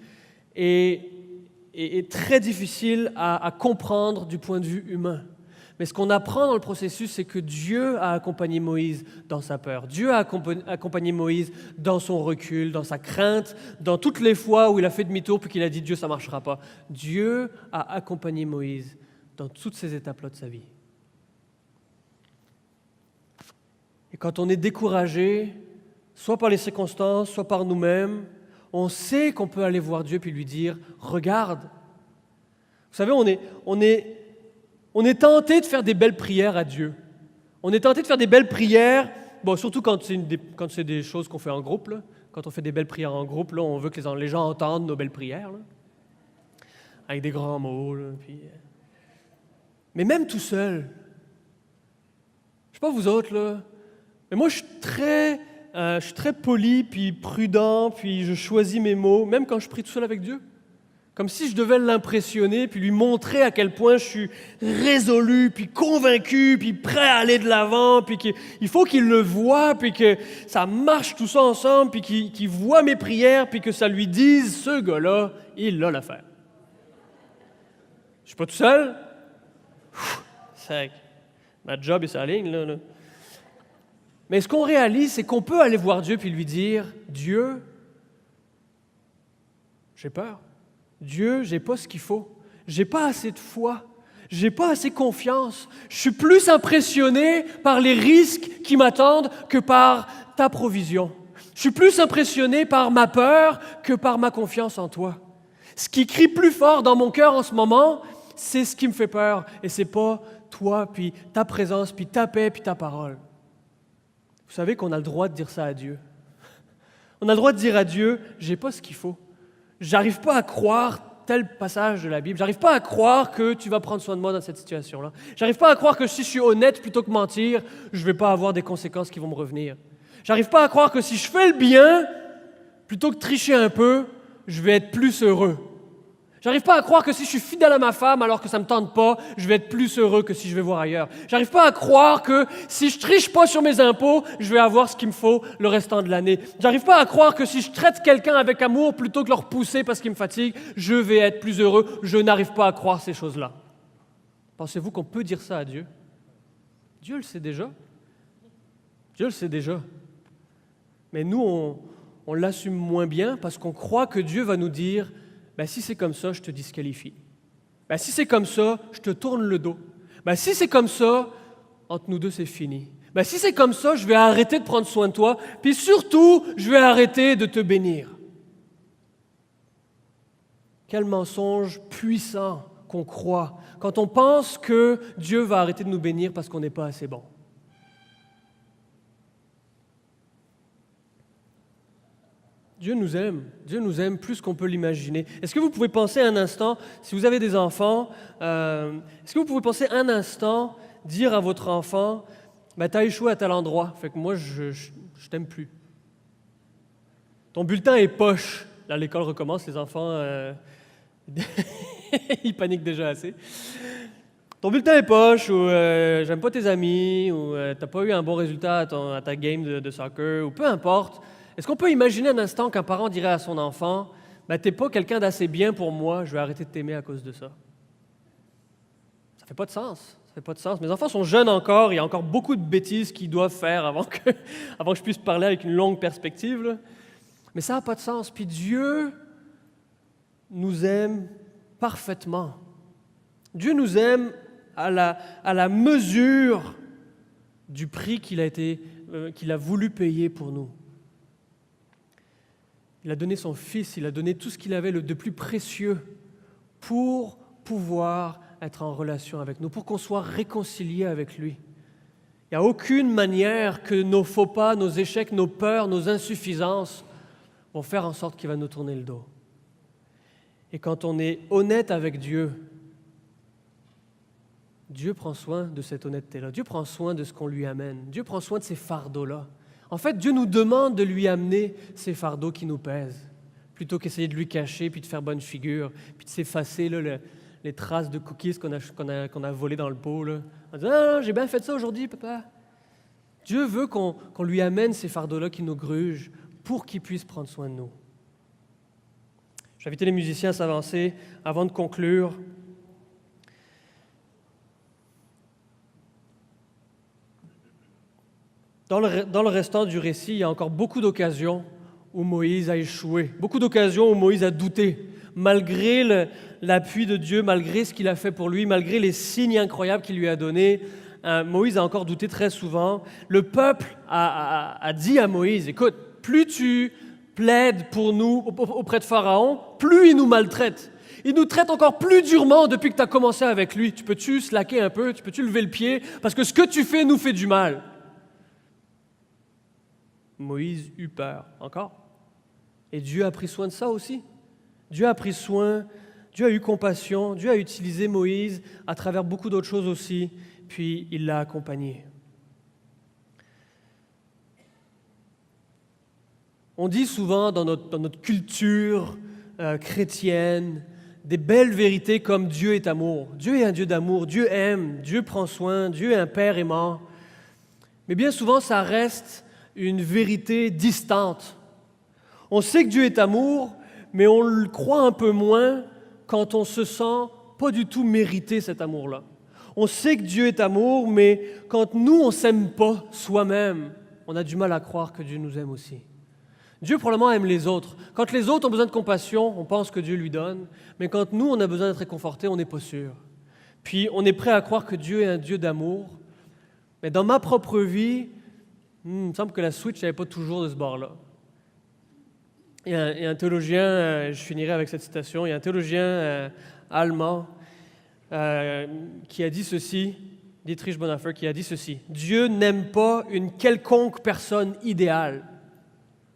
est très difficile à comprendre du point de vue humain. Mais ce qu'on apprend dans le processus, c'est que Dieu a accompagné Moïse dans sa peur. Dieu a accompagné Moïse dans son recul, dans sa crainte, dans toutes les fois où il a fait demi-tour puis qu'il a dit « Dieu, ça ne marchera pas ». Dieu a accompagné Moïse dans toutes ces étapes-là de sa vie. Et quand on est découragé, soit par les circonstances, soit par nous-mêmes, on sait qu'on peut aller voir Dieu puis lui dire « Regarde ». Vous savez, on est tenté de faire des belles prières à Dieu. On est tenté de faire des belles prières, bon, surtout quand c'est des choses qu'on fait en groupe. Là. Quand on fait des belles prières en groupe, là, on veut que les gens entendent nos belles prières, là, avec des grands mots. Là, puis... Mais même tout seul, je ne sais pas vous autres, là, mais moi, je suis très poli, puis prudent, puis je choisis mes mots, même quand je prie tout seul avec Dieu. Comme si je devais l'impressionner, puis lui montrer à quel point je suis résolu, puis convaincu, puis prêt à aller de l'avant, puis qu'il faut qu'il le voie, puis que ça marche tout ça ensemble, puis qu'il voit mes prières, puis que ça lui dise, ce gars-là, il a l'affaire. Je suis pas tout seul. Sac. Ma job est sa ligne, là. Mais ce qu'on réalise, c'est qu'on peut aller voir Dieu puis lui dire, Dieu, j'ai peur. Dieu, j'ai pas ce qu'il faut. J'ai pas assez de foi. J'ai pas assez confiance. Je suis plus impressionné par les risques qui m'attendent que par ta provision. Je suis plus impressionné par ma peur que par ma confiance en toi. Ce qui crie plus fort dans mon cœur en ce moment, c'est ce qui me fait peur. Et c'est pas toi, puis ta présence, puis ta paix, puis ta parole. Vous savez qu'on a le droit de dire ça à Dieu. On a le droit de dire à Dieu, j'ai pas ce qu'il faut. J'arrive pas à croire tel passage de la Bible. J'arrive pas à croire que tu vas prendre soin de moi dans cette situation-là. J'arrive pas à croire que si je suis honnête plutôt que mentir, je vais pas avoir des conséquences qui vont me revenir. J'arrive pas à croire que si je fais le bien, plutôt que tricher un peu, je vais être plus heureux. J'arrive pas à croire que si je suis fidèle à ma femme alors que ça me tente pas, je vais être plus heureux que si je vais voir ailleurs. J'arrive pas à croire que si je triche pas sur mes impôts, je vais avoir ce qu'il me faut le restant de l'année. J'arrive pas à croire que si je traite quelqu'un avec amour plutôt que le repousser parce qu'il me fatigue, je vais être plus heureux. Je n'arrive pas à croire ces choses-là. Pensez-vous qu'on peut dire ça à Dieu? Dieu le sait déjà. Dieu le sait déjà. Mais nous, on l'assume moins bien parce qu'on croit que Dieu va nous dire « si c'est comme ça, je te disqualifie. Si c'est comme ça, je te tourne le dos. Si c'est comme ça, entre nous deux, c'est fini. Si c'est comme ça, je vais arrêter de prendre soin de toi, puis surtout, je vais arrêter de te bénir. » Quel mensonge puissant qu'on croit quand on pense que Dieu va arrêter de nous bénir parce qu'on n'est pas assez bon. Dieu nous aime plus qu'on peut l'imaginer. Est-ce que vous pouvez penser un instant, si vous avez des enfants, est-ce que vous pouvez penser un instant, dire à votre enfant, t'as échoué à tel endroit, fait que moi je t'aime plus. Ton bulletin est poche. Là, l'école recommence, les enfants, ils paniquent déjà assez. Ton bulletin est poche, ou j'aime pas tes amis, ou t'as pas eu un bon résultat à ta game de soccer, ou peu importe. Est-ce qu'on peut imaginer un instant qu'un parent dirait à son enfant, t'es pas quelqu'un d'assez bien pour moi, je vais arrêter de t'aimer à cause de ça? Ça fait pas de sens. Ça fait pas de sens. Mes enfants sont jeunes encore, il y a encore beaucoup de bêtises qu'ils doivent faire avant que je puisse parler avec une longue perspective, là. Mais ça n'a pas de sens. Puis Dieu nous aime parfaitement. Dieu nous aime à la mesure du prix qu'il a voulu payer pour nous. Il a donné son Fils, il a donné tout ce qu'il avait de plus précieux pour pouvoir être en relation avec nous, pour qu'on soit réconciliés avec lui. Il n'y a aucune manière que nos faux pas, nos échecs, nos peurs, nos insuffisances vont faire en sorte qu'il va nous tourner le dos. Et quand on est honnête avec Dieu, Dieu prend soin de cette honnêteté-là. Dieu prend soin de ce qu'on lui amène. Dieu prend soin de ces fardeaux-là. En fait, Dieu nous demande de lui amener ces fardeaux qui nous pèsent, plutôt qu'essayer de lui cacher, puis de faire bonne figure, puis de s'effacer là, les traces de cookies qu'on a volées dans le pot, là, en disant « Ah, j'ai bien fait ça aujourd'hui, papa ». Dieu veut qu'on lui amène ces fardeaux-là qui nous grugent pour qu'il puisse prendre soin de nous. Je vais inviter les musiciens à s'avancer avant de conclure. Dans le restant du récit, il y a encore beaucoup d'occasions où Moïse a échoué, beaucoup d'occasions où Moïse a douté, malgré l'appui de Dieu, malgré ce qu'il a fait pour lui, malgré les signes incroyables qu'il lui a donnés. Moïse a encore douté très souvent. Le peuple a dit à Moïse, écoute, plus tu plaides pour nous auprès de Pharaon, plus il nous maltraite. Il nous traite encore plus durement depuis que tu as commencé avec lui. Tu peux-tu slacker un peu? Tu peux-tu lever le pied? Parce que ce que tu fais nous fait du mal. Moïse eut peur, encore. Et Dieu a pris soin de ça aussi. Dieu a pris soin, Dieu a eu compassion, Dieu a utilisé Moïse à travers beaucoup d'autres choses aussi, puis il l'a accompagné. On dit souvent dans notre culture chrétienne, des belles vérités comme Dieu est amour. Dieu est un Dieu d'amour, Dieu aime, Dieu prend soin, Dieu est un Père aimant. Mais bien souvent, ça reste une vérité distante. On sait que Dieu est amour, mais on le croit un peu moins quand on se sent pas du tout mériter cet amour-là. On sait que Dieu est amour, mais quand nous, on ne s'aime pas soi-même, on a du mal à croire que Dieu nous aime aussi. Dieu probablement aime les autres. Quand les autres ont besoin de compassion, on pense que Dieu lui donne, mais quand nous, on a besoin d'être réconfortés, on n'est pas sûr. Puis on est prêt à croire que Dieu est un Dieu d'amour, mais dans ma propre vie, il me semble que la switch n'avait pas toujours de ce bord-là. Il y a un théologien, je finirai avec cette citation, il y a un théologien allemand qui a dit ceci, Dietrich Bonhoeffer, qui a dit ceci: « Dieu n'aime pas une quelconque personne idéale. »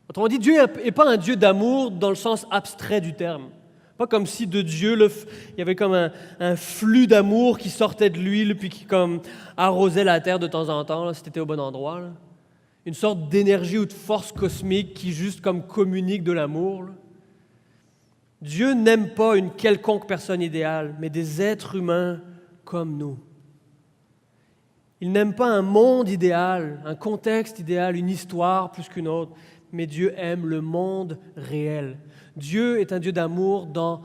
Autrement dit, Dieu n'est pas un Dieu d'amour dans le sens abstrait du terme. Pas comme si de Dieu, il y avait comme un flux d'amour qui sortait de lui, puis qui comme arrosait la terre de temps en temps, là, si tu étais au bon endroit. Là. Une sorte d'énergie ou de force cosmique qui juste comme communique de l'amour. Là. Dieu n'aime pas une quelconque personne idéale, mais des êtres humains comme nous. Il n'aime pas un monde idéal, un contexte idéal, une histoire plus qu'une autre, mais Dieu aime le monde réel. Dieu est un Dieu d'amour dans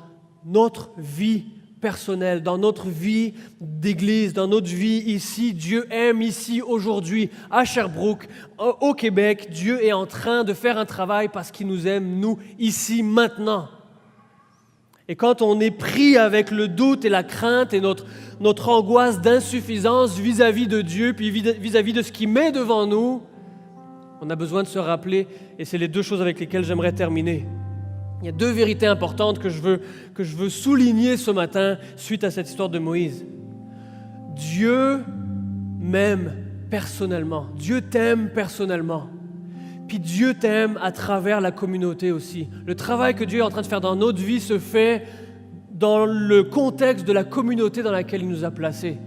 notre vie personnelle, dans notre vie d'Église, dans notre vie ici. Dieu aime ici, aujourd'hui, à Sherbrooke, au Québec. Dieu est en train de faire un travail parce qu'il nous aime, nous, ici, maintenant. Et quand on est pris avec le doute et la crainte et notre angoisse d'insuffisance vis-à-vis de Dieu, puis vis-à-vis de ce qui met devant nous, on a besoin de se rappeler, et c'est les deux choses avec lesquelles j'aimerais terminer. Il y a deux vérités importantes que je veux souligner ce matin suite à cette histoire de Moïse. Dieu m'aime personnellement. Dieu t'aime personnellement. Puis Dieu t'aime à travers la communauté aussi. Le travail que Dieu est en train de faire dans notre vie se fait dans le contexte de la communauté dans laquelle il nous a placés.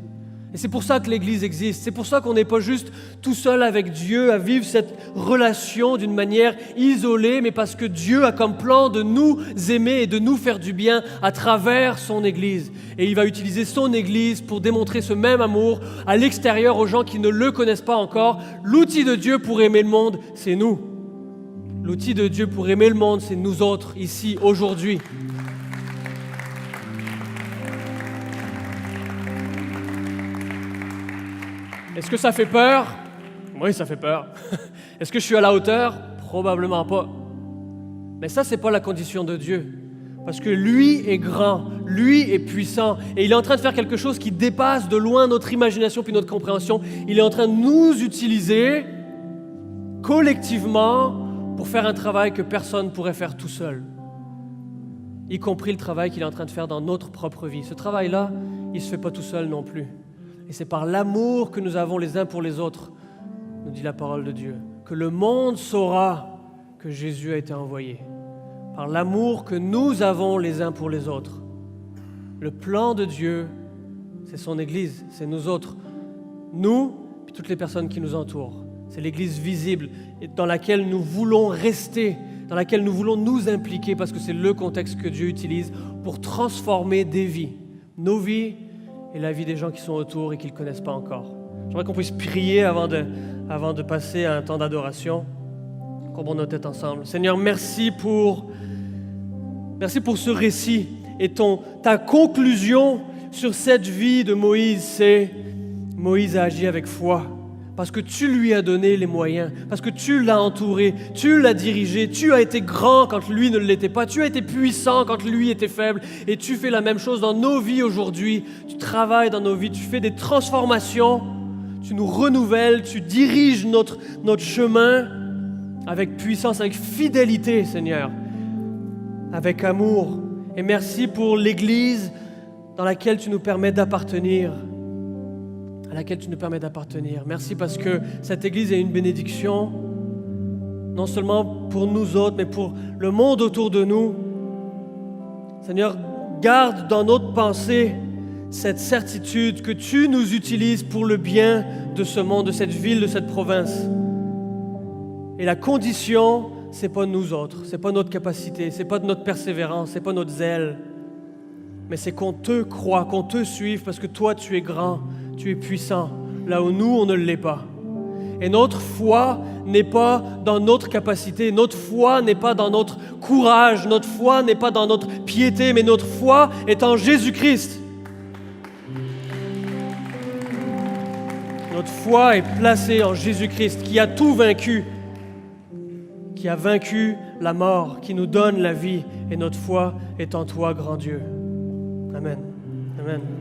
Et c'est pour ça que l'Église existe. C'est pour ça qu'on n'est pas juste tout seul avec Dieu à vivre cette relation d'une manière isolée, mais parce que Dieu a comme plan de nous aimer et de nous faire du bien à travers son Église. Et il va utiliser son Église pour démontrer ce même amour à l'extérieur aux gens qui ne le connaissent pas encore. L'outil de Dieu pour aimer le monde, c'est nous. L'outil de Dieu pour aimer le monde, c'est nous autres, ici, aujourd'hui. Est-ce que ça fait peur? Oui, ça fait peur. Est-ce que je suis à la hauteur? Probablement pas. Mais ça, c'est pas la condition de Dieu. Parce que lui est grand, lui est puissant, et il est en train de faire quelque chose qui dépasse de loin notre imagination puis notre compréhension. Il est en train de nous utiliser collectivement pour faire un travail que personne ne pourrait faire tout seul, y compris le travail qu'il est en train de faire dans notre propre vie. Ce travail-là, il ne se fait pas tout seul non plus. Et c'est par l'amour que nous avons les uns pour les autres, nous dit la parole de Dieu, que le monde saura que Jésus a été envoyé. Par l'amour que nous avons les uns pour les autres. Le plan de Dieu, c'est son Église, c'est nous autres. Nous, puis toutes les personnes qui nous entourent. C'est l'Église visible dans laquelle nous voulons rester, dans laquelle nous voulons nous impliquer, parce que c'est le contexte que Dieu utilise pour transformer des vies, nos vies, et la vie des gens qui sont autour et qui ne le connaissent pas encore. J'aimerais qu'on puisse prier avant de passer à un temps d'adoration. Courbons nos têtes ensemble. Seigneur, merci pour ce récit et ta conclusion sur cette vie de Moïse, c'est Moïse a agi avec foi. Parce que tu lui as donné les moyens, parce que tu l'as entouré, tu l'as dirigé, tu as été grand quand lui ne l'était pas, tu as été puissant quand lui était faible, et tu fais la même chose dans nos vies aujourd'hui. Tu travailles dans nos vies, tu fais des transformations, tu nous renouvelles, tu diriges notre chemin avec puissance, avec fidélité, Seigneur, avec amour. Et merci pour l'Église dans laquelle tu nous permets d'appartenir. À laquelle tu nous permets d'appartenir. Merci parce que cette Église est une bénédiction, non seulement pour nous autres, mais pour le monde autour de nous. Seigneur, garde dans notre pensée cette certitude que tu nous utilises pour le bien de ce monde, de cette ville, de cette province. Et la condition, c'est pas nous autres, c'est pas notre capacité, c'est pas de notre persévérance, c'est pas notre zèle, mais c'est qu'on te croit, qu'on te suive, parce que toi, tu es grand, tu es puissant, là où nous, on ne l'est pas. Et notre foi n'est pas dans notre capacité, notre foi n'est pas dans notre courage, notre foi n'est pas dans notre piété, mais notre foi est en Jésus-Christ. Notre foi est placée en Jésus-Christ, qui a tout vaincu, qui a vaincu la mort, qui nous donne la vie. Et notre foi est en toi, grand Dieu. Amen. Amen.